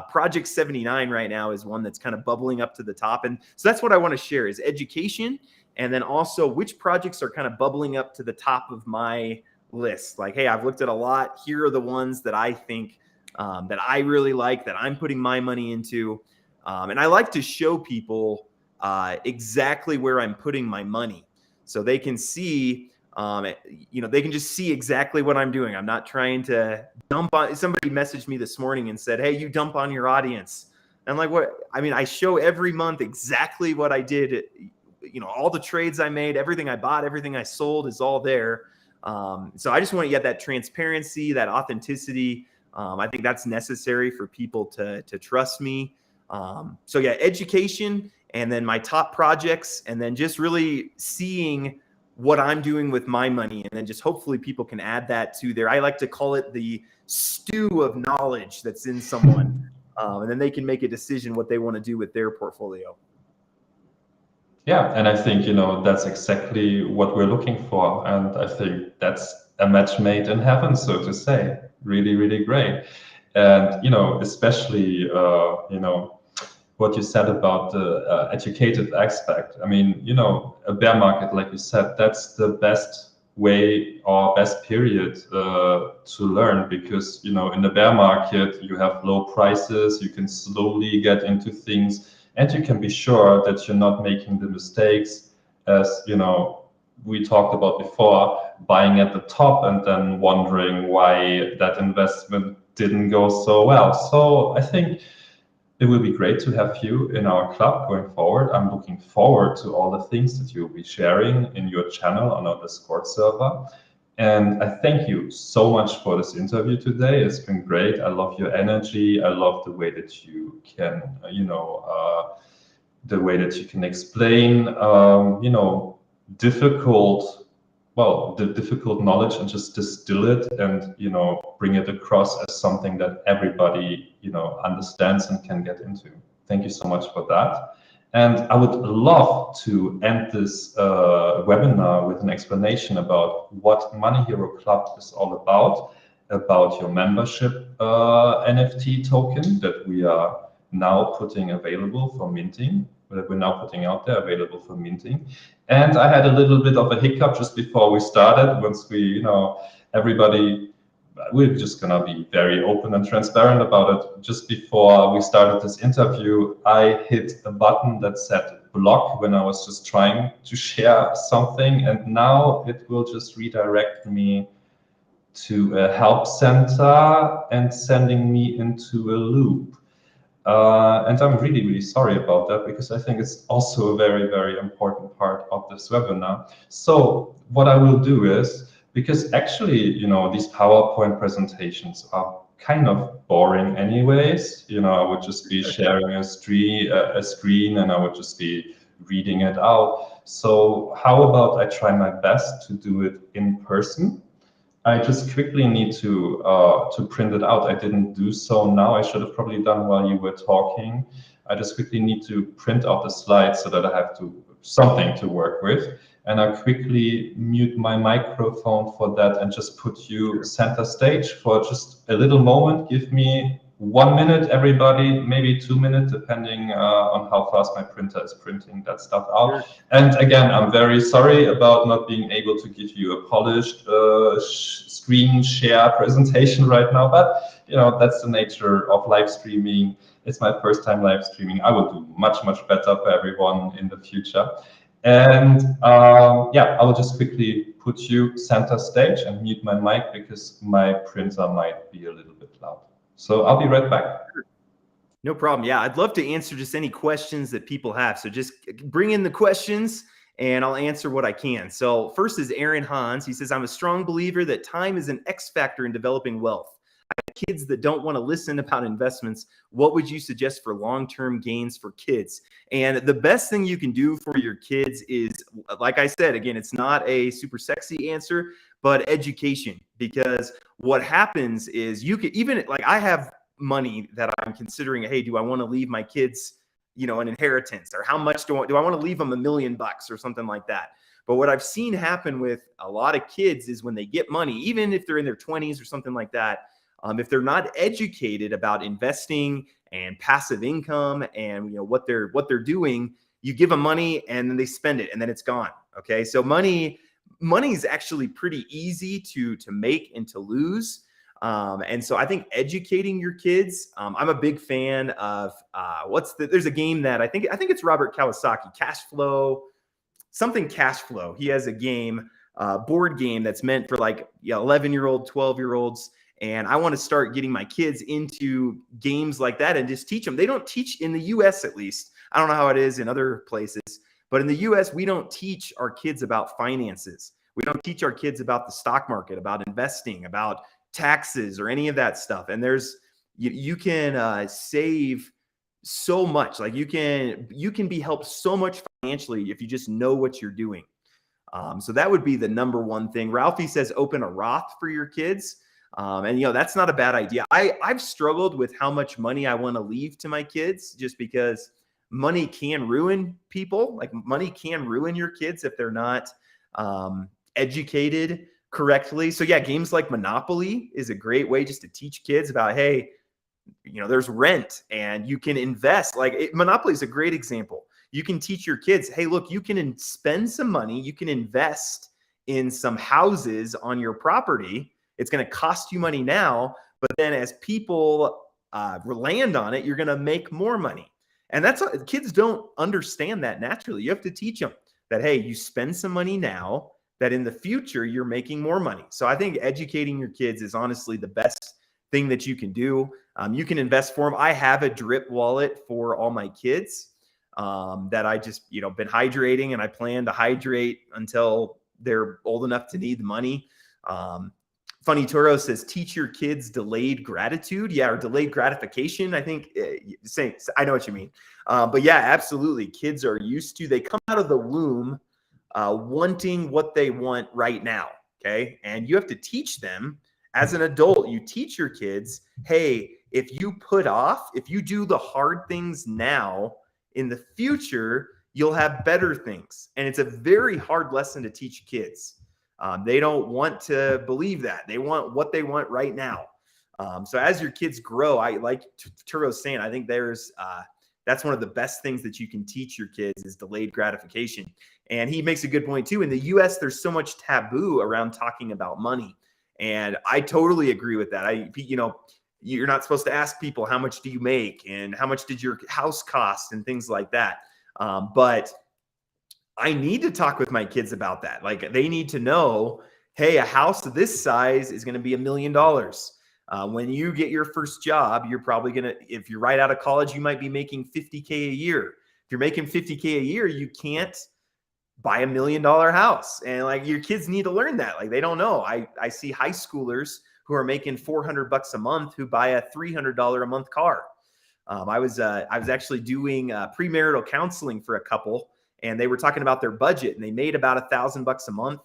Project 79 right now is one that's kind of bubbling up to the top. And so that's what I want to share is education. And then also which projects are kind of bubbling up to the top of my list. Like, hey, I've looked at a lot. Here are the ones that I think that I really like, that I'm putting my money into. And I like to show people exactly where I'm putting my money so they can see They can just see exactly what I'm doing. I'm not trying to dump on. Somebody messaged me this morning and said, "Hey, you dump on your audience." And I'm like, what? I mean, I show every month exactly what I did. All the trades I made, everything I bought, everything I sold is all there. So I just want to get that transparency, that authenticity. I think that's necessary for people to trust me. So yeah, education, and then my top projects, and then just really seeing what I'm doing with my money, and then just hopefully people can add that to their, I like to call it the stew of knowledge that's in someone. And then they can make a decision what they want to do with their portfolio. Yeah, and I think, that's exactly what we're looking for. And I think that's a match made in heaven, so to say. Really, really great. And, especially, what you said about the educated aspect. I mean, a bear market, like you said, that's the best way or best period to learn, because, in the bear market, you have low prices, you can slowly get into things, and you can be sure that you're not making the mistakes as, we talked about before, buying at the top and then wondering why that investment didn't go so well. So I think it will be great to have you in our club going forward. I'm looking forward to all the things that you'll be sharing in your channel on our Discord server. And I thank you so much for this interview today. It's been great. I love your energy. I love the way that you can, the way that you can explain, difficult, the difficult knowledge, and just distill it and, bring it across as something that everybody, understands and can get into. Thank you so much for that. And I would love to end this webinar with an explanation about what Money Hero Club is all about your membership NFT token that we are now putting available for minting, that we're now putting out there available for minting. And I had a little bit of a hiccup just before we started. Once we, everybody, we're just gonna be very open and transparent about it. Just before we started this interview, I hit a button that said block when I was just trying to share something, and now it will just redirect me to a help center and sending me into a loop. And I'm really, really sorry about that, because I think it's also a very, very important part of this webinar. So what I will do is, because actually, these PowerPoint presentations are kind of boring anyways. I would just be sharing a screen and I would just be reading it out. So how about I try my best to do it in person? I just quickly need to print it out. I didn't do so now. I should have probably done while you were talking. I just quickly need to print out the slides so that I have something to work with. And I quickly mute my microphone for that and just put you center stage for just a little moment. Give me 1 minute, everybody, maybe 2 minutes, depending on how fast my printer is printing that stuff out. Sure. And again, I'm very sorry about not being able to give you a polished screen share presentation right now, but that's the nature of live streaming. It's my first time live streaming. I will do much, much better for everyone in the future. And yeah, I will just quickly put you center stage and mute my mic because my printer might be a little bit loud. So I'll be right back. No problem. Yeah, I'd love to answer just any questions that people have. So just bring in the questions and I'll answer what I can. So first is Aaron Hans. He says, I'm a strong believer that time is an X factor in developing wealth. I have kids that don't want to listen about investments. What would you suggest for long-term gains for kids? And the best thing you can do for your kids is, like I said, again, it's not a super sexy answer, but education. Because what happens is you could even, like I have money that I'm considering, hey, do I want to leave my kids, an inheritance, or how much do I want to leave them $1 million or something like that? But what I've seen happen with a lot of kids is when they get money, even if they're in their 20s or something like that, if they're not educated about investing and passive income and what they're doing, you give them money and then they spend it and then it's gone. Okay, so money is actually pretty easy to make and to lose. And so I think educating your kids, I'm a big fan of there's a game that I think it's Robert Kiyosaki, Cash Flow. He has a game board game that's meant for like 11-year-old, 12-year-olds. And I want to start getting my kids into games like that and just teach them. They don't teach in the US, at least. I don't know how it is in other places, but in the US, we don't teach our kids about finances. We don't teach our kids about the stock market, about investing, about taxes, or any of that stuff. And you can save so much. Like you can be helped so much financially if you just know what you're doing. So that would be the number one thing. Ralphie says open a Roth for your kids. And that's not a bad idea. I've struggled with how much money I want to leave to my kids, just because money can ruin people. Like money can ruin your kids if they're not educated correctly. So yeah, games like Monopoly is a great way just to teach kids about, hey, there's rent and you can invest. Monopoly is a great example. You can teach your kids, hey, look, you can spend some money, you can invest in some houses on your property. It's going to cost you money now, but then as people land on it, you're going to make more money. And that's what kids don't understand that naturally. You have to teach them that, hey, you spend some money now, that in the future you're making more money. So I think educating your kids is honestly the best thing that you can do. You can invest for them. I have a drip wallet for all my kids that I just, been hydrating, and I plan to hydrate until they're old enough to need the money. Funny Toro says, teach your kids delayed gratitude. Yeah, or delayed gratification. I think, I know what you mean. But yeah, absolutely. Kids are they come out of the womb wanting what they want right now. Okay. And you have to teach them as an adult. You teach your kids, hey, if you do the hard things now, in the future, you'll have better things. And it's a very hard lesson to teach kids. They don't want to believe that. They want what they want right now. So as your kids grow, I like Turo's saying, I think that's one of the best things that you can teach your kids is delayed gratification. And he makes a good point too. In the US, there's so much taboo around talking about money. And I totally agree with that. You're not supposed to ask people, how much do you make and how much did your house cost and things like that. But I need to talk with my kids about that. Like they need to know, hey, a house of this size is going to be $1 million. When you get your first job, you're probably if you're right out of college, you might be making $50K a year. If you're making $50K a year, you can't buy $1 million house. And like your kids need to learn that. Like they don't know. I see high schoolers who are making $400 a month who buy a $300 a month car. I was actually doing premarital counseling for a couple, and they were talking about their budget, and they made about $1,000 a month,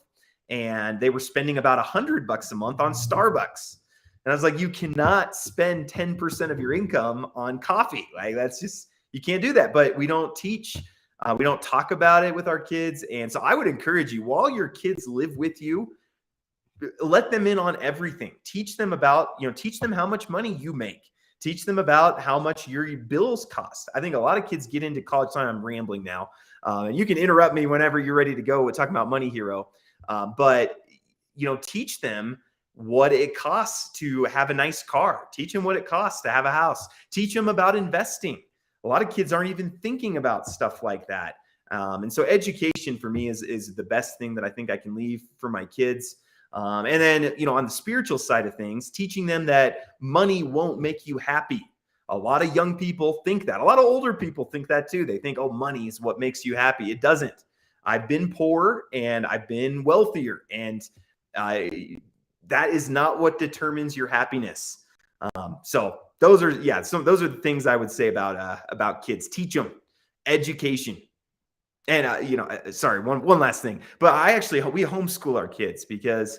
and they were spending about $100 a month on Starbucks. And I was like, you cannot spend 10% of your income on coffee. Like that's just, you can't do that. But we don't teach, we don't talk about it with our kids. And so I would encourage you, while your kids live with you, let them in on everything. Teach them about, teach them how much money you make. Teach them about how much your bills cost. I think a lot of kids get into college. Sorry, I'm rambling now. And you can interrupt me whenever you're ready to go. We're talking about Money Hero. But, teach them what it costs to have a nice car. Teach them what it costs to have a house. Teach them about investing. A lot of kids aren't even thinking about stuff like that. And so education for me is the best thing that I think I can leave for my kids. And then, on the spiritual side of things, teaching them that money won't make you happy. A lot of young people think that. A lot of older people think that too. They think, oh, money is what makes you happy. It doesn't. I've been poor and I've been wealthier, and that is not what determines your happiness. So those are the things I would say about kids. Teach them education. And, sorry, one last thing, but we homeschool our kids because,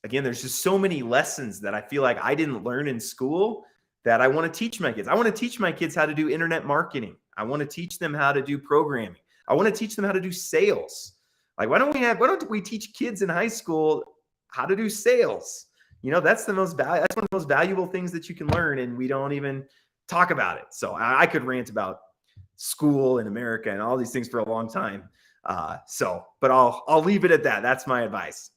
again, there's just so many lessons that I feel like I didn't learn in school that I want to teach my kids. I want to teach my kids how to do internet marketing. I want to teach them how to do programming. I want to teach them how to do sales. Like, why don't we teach kids in high school how to do sales? That's one of the most valuable things that you can learn, and we don't even talk about it. So I could rant about school in America and all these things for a long time. But I'll leave it at that. That's my advice.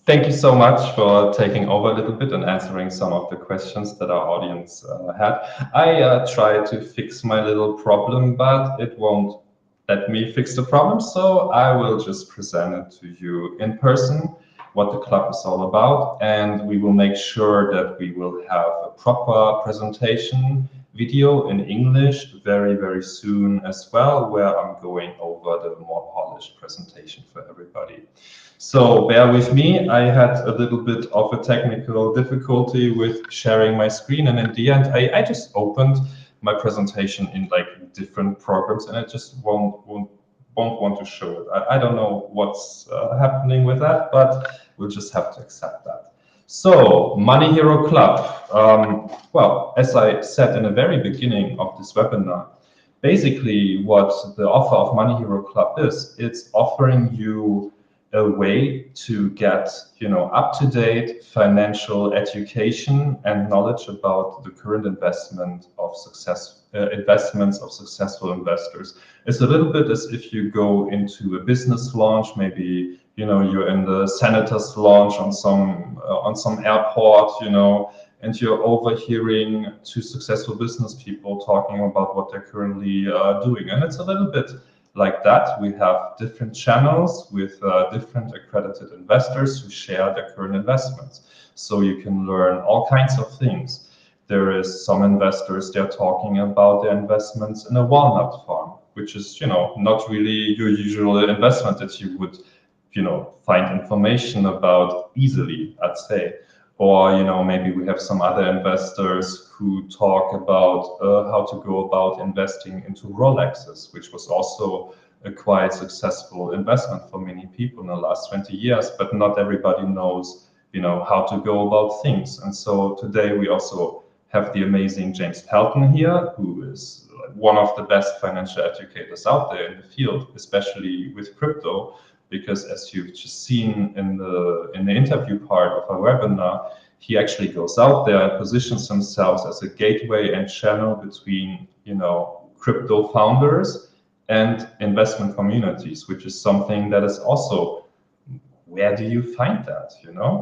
Thank you so much for taking over a little bit and answering some of the questions that our audience had. I tried to fix my little problem, but it won't let me fix the problem. So I will just present it to you in person, what the club is all about. And we will make sure that we will have a proper presentation video in English very, very soon as well, where I'm going over the more polished presentation for everybody. So bear with me, I had a little bit of a technical difficulty with sharing my screen, and in the end, I just opened my presentation in like different programs, and I just won't want to show it. I don't know what's happening with that, but we'll just have to accept that. So, Money Hero Club. Well, as I said in the very beginning of this webinar, basically what the offer of Money Hero Club is, it's offering you a way to get, up-to-date financial education and knowledge about the current investments of successful investors. It's a little bit as if you go into a business launch, maybe you're in the senator's launch on some airport, and you're overhearing two successful business people talking about what they're currently doing, and it's a little bit like that. We have different channels with different accredited investors who share their current investments. So you can learn all kinds of things. There is some investors, they're talking about their investments in a walnut farm, which is, not really your usual investment that you would, find information about easily, I'd say. Or, maybe we have some other investors who talk about how to go about investing into Rolexes, which was also a quite successful investment for many people in the last 20 years, but not everybody knows, how to go about things. And so today we also have the amazing James Pelton here, who is one of the best financial educators out there in the field, especially with crypto. Because as you've just seen in the interview part of our webinar, he actually goes out there and positions himself as a gateway and channel between, crypto founders and investment communities, which is something that is also, where do you find that,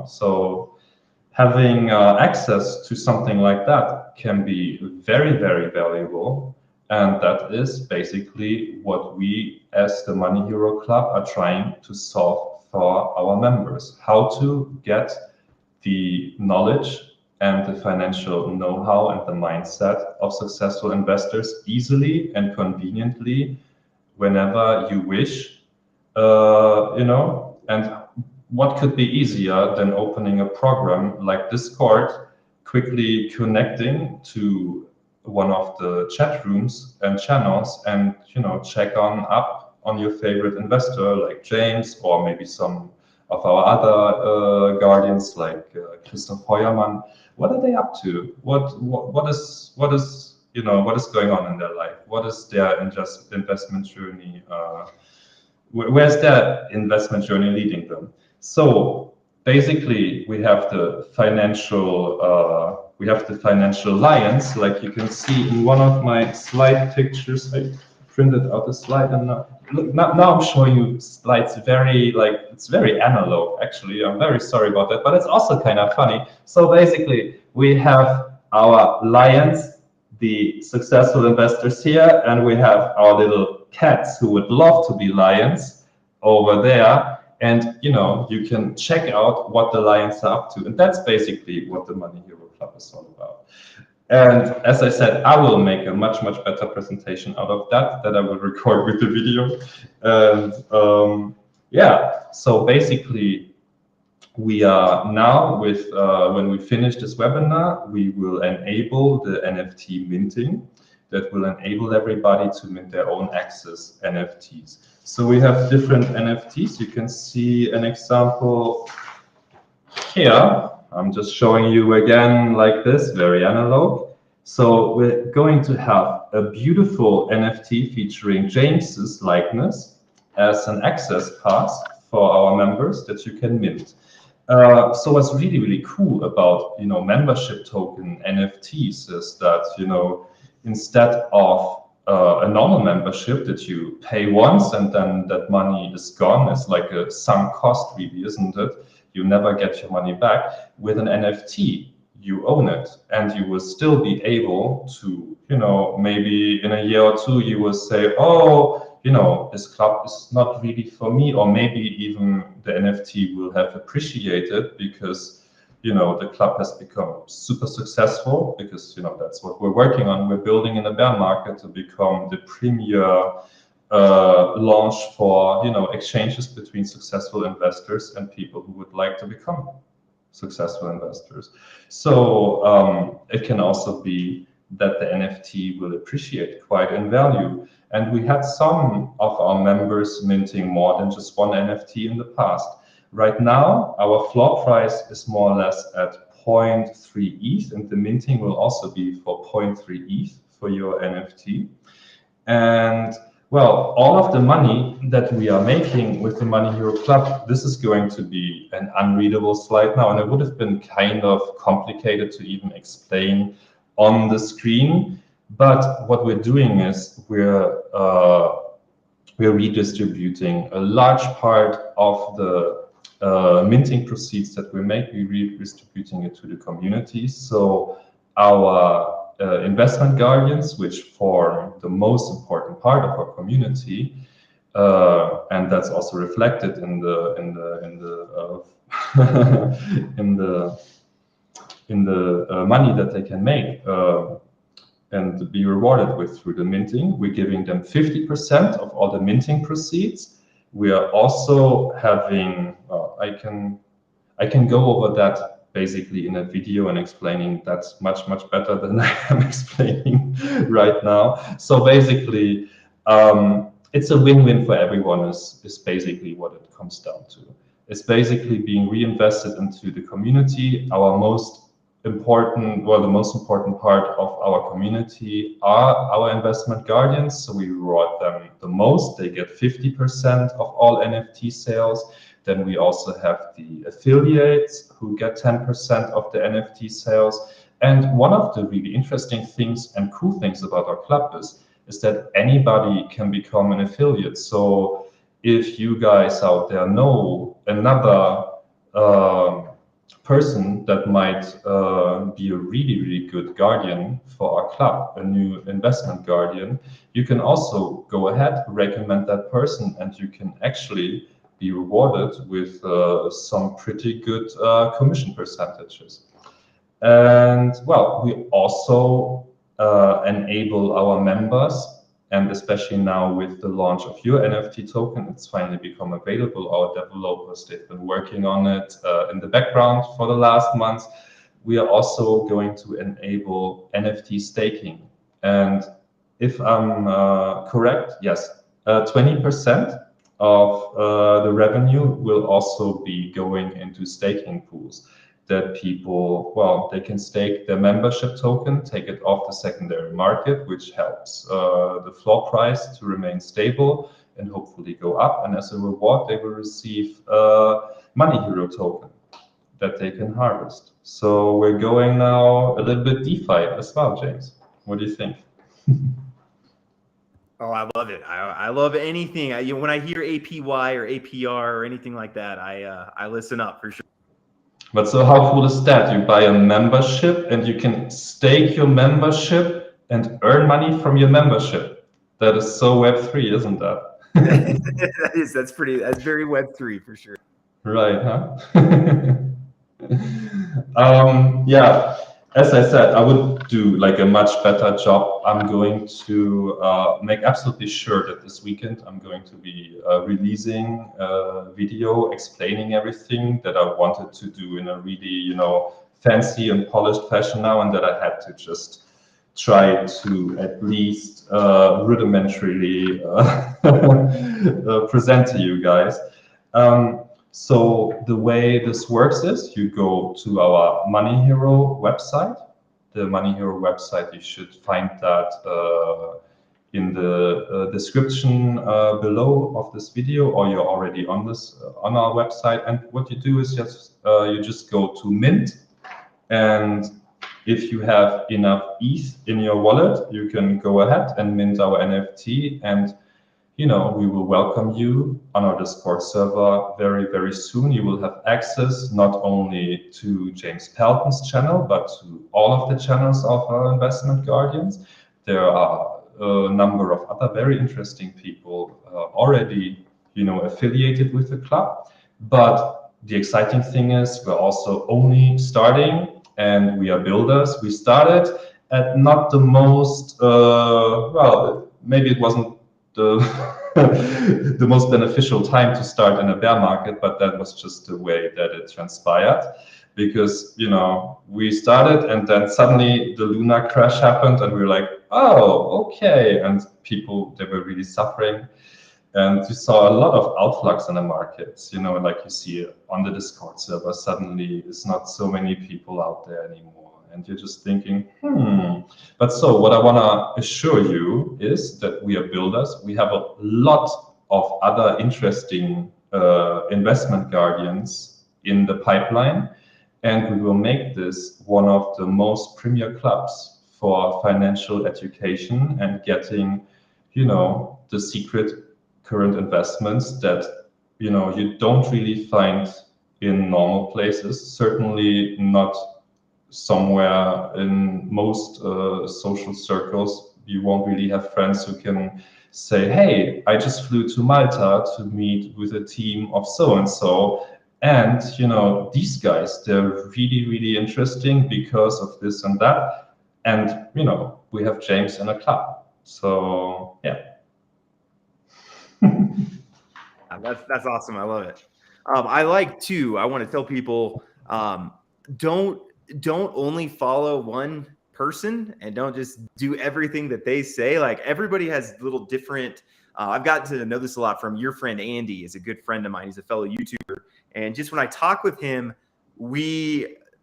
So having access to something like that can be very, very valuable. And that is basically what we as the Money Hero Club are trying to solve for our members. How to get the knowledge and the financial know-how and the mindset of successful investors easily and conveniently whenever you wish, and what could be easier than opening a program like Discord, quickly connecting to one of the chat rooms and channels and check up on your favorite investor like James, or maybe some of our other guardians like Christoph Heuermann. What are they up to? What is going on in their life? What is their investment journey? Where's their investment journey leading them? So basically, we have the financial alliance, like you can see in one of my slide pictures. I printed out a slide, and now I'm showing you slides it's very analog. Actually, I'm very sorry about that, but it's also kind of funny. So basically, we have our lions, the successful investors here, and we have our little cats who would love to be lions over there. And you can check out what the lions are up to, and that's basically what the Money Hero Club is all about. And as I said, I will make a much better presentation out of that I will record with the video. And so basically, we are now with when we finish this webinar, we will enable the NFT minting that will enable everybody to mint their own access NFTs. So we have different NFTs. You can see an example here. I'm just showing you again like this, very analog. So we're going to have a beautiful NFT featuring James's likeness as an access pass for our members that you can mint. So what's really cool about membership token NFTs is that instead of a normal membership that you pay once and then that money is gone, it's like a sunk cost, really, isn't it? You never get your money back. With an NFT, you own it, and you will still be able to, maybe in a year or two, you will say, oh, this club is not really for me, or maybe even the NFT will have appreciated because the club has become super successful, because that's what we're working on. We're building in a bear market to become the premier launch for exchanges between successful investors and people who would like to become successful investors. So it can also be that the NFT will appreciate quite in value. And we had some of our members minting more than just one NFT in the past. Right now, our floor price is more or less at 0.3 ETH, and the minting will also be for 0.3 ETH for your NFT. And well, all of the money that we are making with the Money Hero Club, this is going to be an unreadable slide now, and it would have been kind of complicated to even explain on the screen. But what we're doing is we're redistributing a large part of the minting proceeds that we make. We're redistributing it to the community. So our investment guardians, which form the most important part of our community, and that's also reflected in the money that they can make and be rewarded with through the minting. We're giving them 50% of all the minting proceeds. We are also having, I can go over that basically in a video and explaining that much better than I am explaining right now. So basically, it's a win-win for everyone is basically what it comes down to. It's basically being reinvested into the community. The most important part of our community are our investment guardians. So we reward them the most. They get 50% of all NFT sales. Then we also have the affiliates who get 10% of the NFT sales. And one of the really interesting things and cool things about our club is that anybody can become an affiliate. So if you guys out there know another person that might be a really good guardian for our club, a new investment guardian, you can also go ahead, recommend that person, and you can actually be rewarded with some pretty good commission percentages. And well, we also enable our members, and especially now with the launch of your NFT token, it's finally become available. Our developers, they've been working on it in the background for the last months. We are also going to enable NFT staking. And if I'm correct, yes, 20% of the revenue will also be going into staking pools that people, well, they can stake their membership token, take it off the secondary market, which helps the floor price to remain stable and hopefully go up. And as a reward, they will receive a Money Hero token that they can harvest. So we're going now a little bit DeFi as well, James. What do you think? Oh, I love it. I love anything. When I hear APY or APR or anything like that, I listen up for sure. But so how cool is that? You buy a membership and you can stake your membership and earn money from your membership. That is so Web3, isn't that? That's very Web3 for sure. Right, huh? Yeah, as I said, I would do like a much better job. I'm going to make absolutely sure that this weekend I'm going to be releasing a video explaining everything that I wanted to do in a really, fancy and polished fashion now, and that I had to just try to at least rudimentarily present to you guys. So the way this works is you go to our Money Hero website. The Money Hero website, you should find that in the description below of this video, or you're already on our website. And what you do is you just go to Mint, and if you have enough ETH in your wallet, you can go ahead and mint our NFT, and we will welcome you on our Discord server very, very soon. You will have access not only to James Pelton's channel, but to all of the channels of our investment guardians. There are a number of other very interesting people already, affiliated with the club. But the exciting thing is we're also only starting, and we are builders. We started at not the most, well, maybe it wasn't the the most beneficial time to start in a bear market, but that was just the way that it transpired. Because we started, and then suddenly the lunar crash happened, and we were like, oh, okay, and people, they were really suffering. And you saw a lot of outflux in the markets, like you see on the Discord server, suddenly it's not so many people out there anymore. And you're just thinking, But so what I want to assure you is that we are builders. We have a lot of other interesting investment guardians in the pipeline. And we will make this one of the most premier clubs for financial education and getting, the secret current investments that you don't really find in normal places, certainly not somewhere in most social circles. You won't really have friends who can say, hey, I just flew to Malta to meet with a team of so and so, and these guys, they're really, really interesting because of this and that. And we have James in a club, so yeah. That's awesome. I love it. I like too. I want to tell people, don't only follow one person and don't just do everything that they say. Like everybody has little different. I've gotten to know this a lot from your friend Andy. Is a good friend of mine. He's a fellow YouTuber, and just when I talk with him,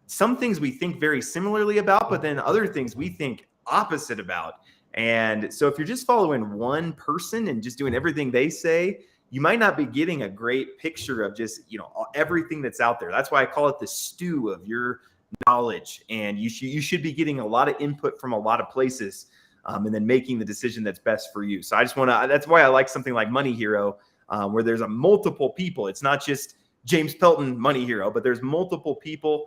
some things we think very similarly about, but then other things we think opposite about. And so if you're just following one person and just doing everything they say, you might not be getting a great picture of just, everything that's out there. That's why I call it the stew of your knowledge. And you should be getting a lot of input from a lot of places, and then making the decision that's best for you. So I just that's why I like something like Money Hero, where there's a multiple people. It's not just James Pelton, Money Hero, but there's multiple people.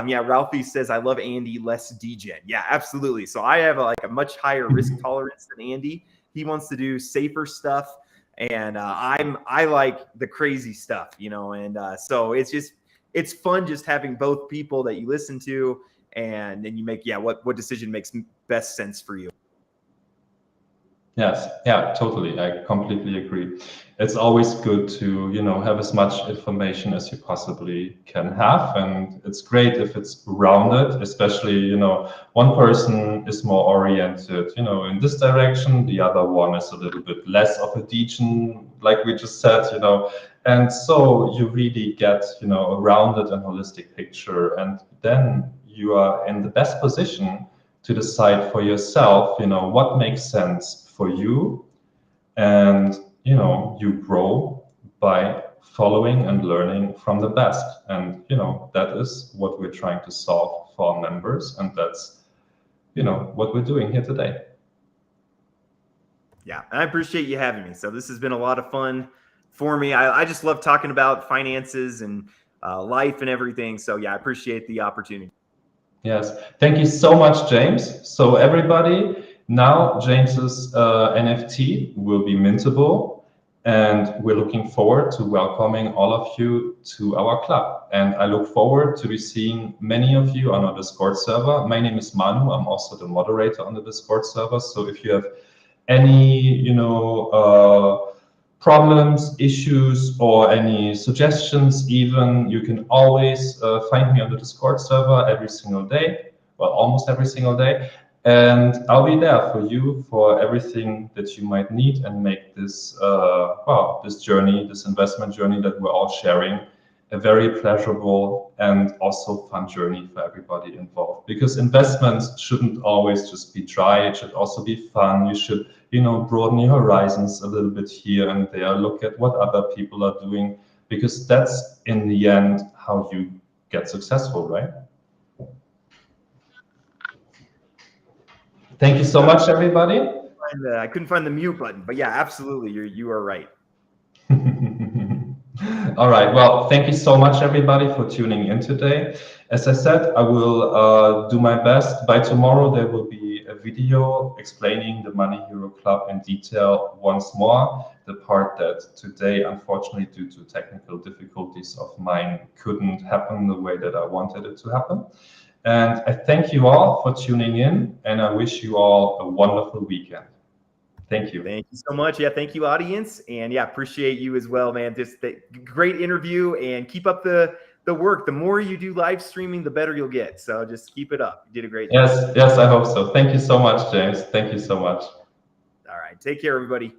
Yeah, Ralphie says, I love Andy, less degen. Yeah, absolutely. So I have a much higher risk tolerance than Andy. He wants to do safer stuff. And I like the crazy stuff, and so it's fun just having both people that you listen to, and then you make, what decision makes best sense for you. Yes, yeah, totally. I completely agree. It's always good to, have as much information as you possibly can have. And it's great if it's rounded, especially, one person is more oriented, in this direction, the other one is a little bit less of a degen, like we just said, and so you really get, a rounded and holistic picture. And then you are in the best position to decide for yourself, what makes sense for you, and you grow by following and learning from the best. And that is what we're trying to solve for our members, and that's what we're doing here today. Yeah, and I appreciate you having me. So this has been a lot of fun for me. I just love talking about finances and life and everything. So yeah, I appreciate the opportunity. Yes, thank you so much, James. So everybody, now James's NFT will be mintable, and we're looking forward to welcoming all of you to our club. And I look forward to be seeing many of you on our Discord server. My name is Manu. I'm also the moderator on the Discord server. So if you have any, problems, issues, or any suggestions, even, you can always find me on the Discord server every single day, well, almost every single day. And I'll be there for you for everything that you might need, and make this, this journey, this investment journey that we're all sharing, a very pleasurable and also fun journey for everybody involved. Because investments shouldn't always just be dry. It should also be fun. You should, broaden your horizons a little bit here and there. Look at what other people are doing, because that's in the end how you get successful, right? Thank you so much, everybody. I couldn't find the mute button, but yeah, absolutely, you are right. All right. Well, thank you so much, everybody, for tuning in today. As I said, I will do my best. By tomorrow, there will be a a video explaining the Money Hero Club in detail once more. The part that today, unfortunately, due to technical difficulties of mine, couldn't happen the way that I wanted it to happen. And I thank you all for tuning in, and I wish you all a wonderful weekend. Thank you. Thank you so much. Yeah, thank you, audience. And yeah, appreciate you as well, man. Just great interview, and keep up the work. The more you do live streaming, the better you'll get. So just keep it up. You did a great job. Yes, I hope so. Thank you so much, James. Thank you so much. All right. Take care, everybody.